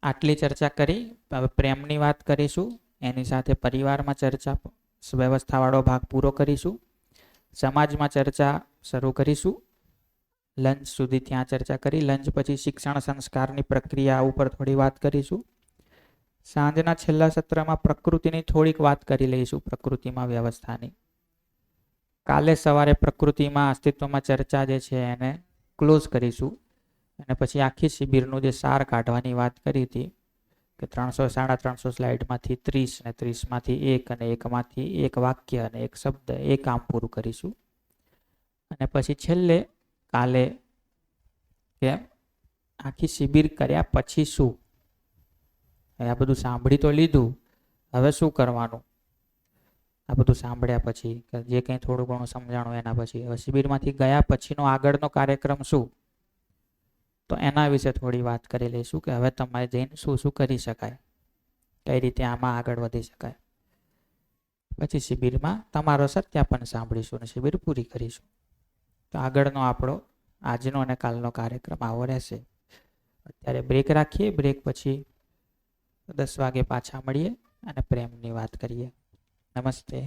આટલી ચર્ચા કરી. હવે પ્રેમની વાત કરીશું, એની સાથે પરિવારમાં ચર્ચા વ્યવસ્થાવાળો ભાગ પૂરો કરીશું. સમાજમાં ચર્ચા શરૂ કરીશું. લંચ સુધી ત્યાં ચર્ચા કરી. લંચ પછી શિક્ષણ સંસ્કારની પ્રક્રિયા ઉપર થોડી વાત કરીશું. સાંજના છેલ્લા સત્રમાં પ્રકૃતિની થોડીક વાત કરી લઈશું, પ્રકૃતિમાં વ્યવસ્થાની. કાલે સવારે પ્રકૃતિમાં અસ્તિત્વમાં ચર્ચા જે છે એને ક્લોઝ કરીશું. અને પછી આખી શિબિરનું જે સાર કાઢવાની વાત કરી હતી કે 300-350 સ્લાઇડમાંથી 30 ને 30માંથી 1 અને 1માંથી 1 વાક્ય અને 1 શબ્દ એ કામ પૂરું કરીશું. અને પછી છેલ્લે કાલે કે આખી શિબિર કર્યા પછી શું, આ બધું સાંભળી તો લીધું, હવે શું કરવાનું? આ બધું સાંભળ્યા પછી જે કંઈ થોડું ઘણું સમજાણું એના પછી હવે શિબિરમાંથી ગયા પછીનો આગળનો કાર્યક્રમ શું, તો એના વિશે થોડી વાત કરી લઈશું કે હવે તમારે જઈને શું શું કરી શકાય, કઈ રીતે આમાં આગળ વધી શકાય. પછી શિબિરમાં તમારો સત્યાપન સાંભળીશું અને શિબિર પૂરી કરીશું. તો આગળનો આપણો આજનો અને કાલનો કાર્યક્રમ આવો રહેશે. અત્યારે બ્રેક રાખીએ. બ્રેક પછી 10 વાગે પાછા મળીએ અને પ્રેમની વાત કરીએ. નમસ્તે.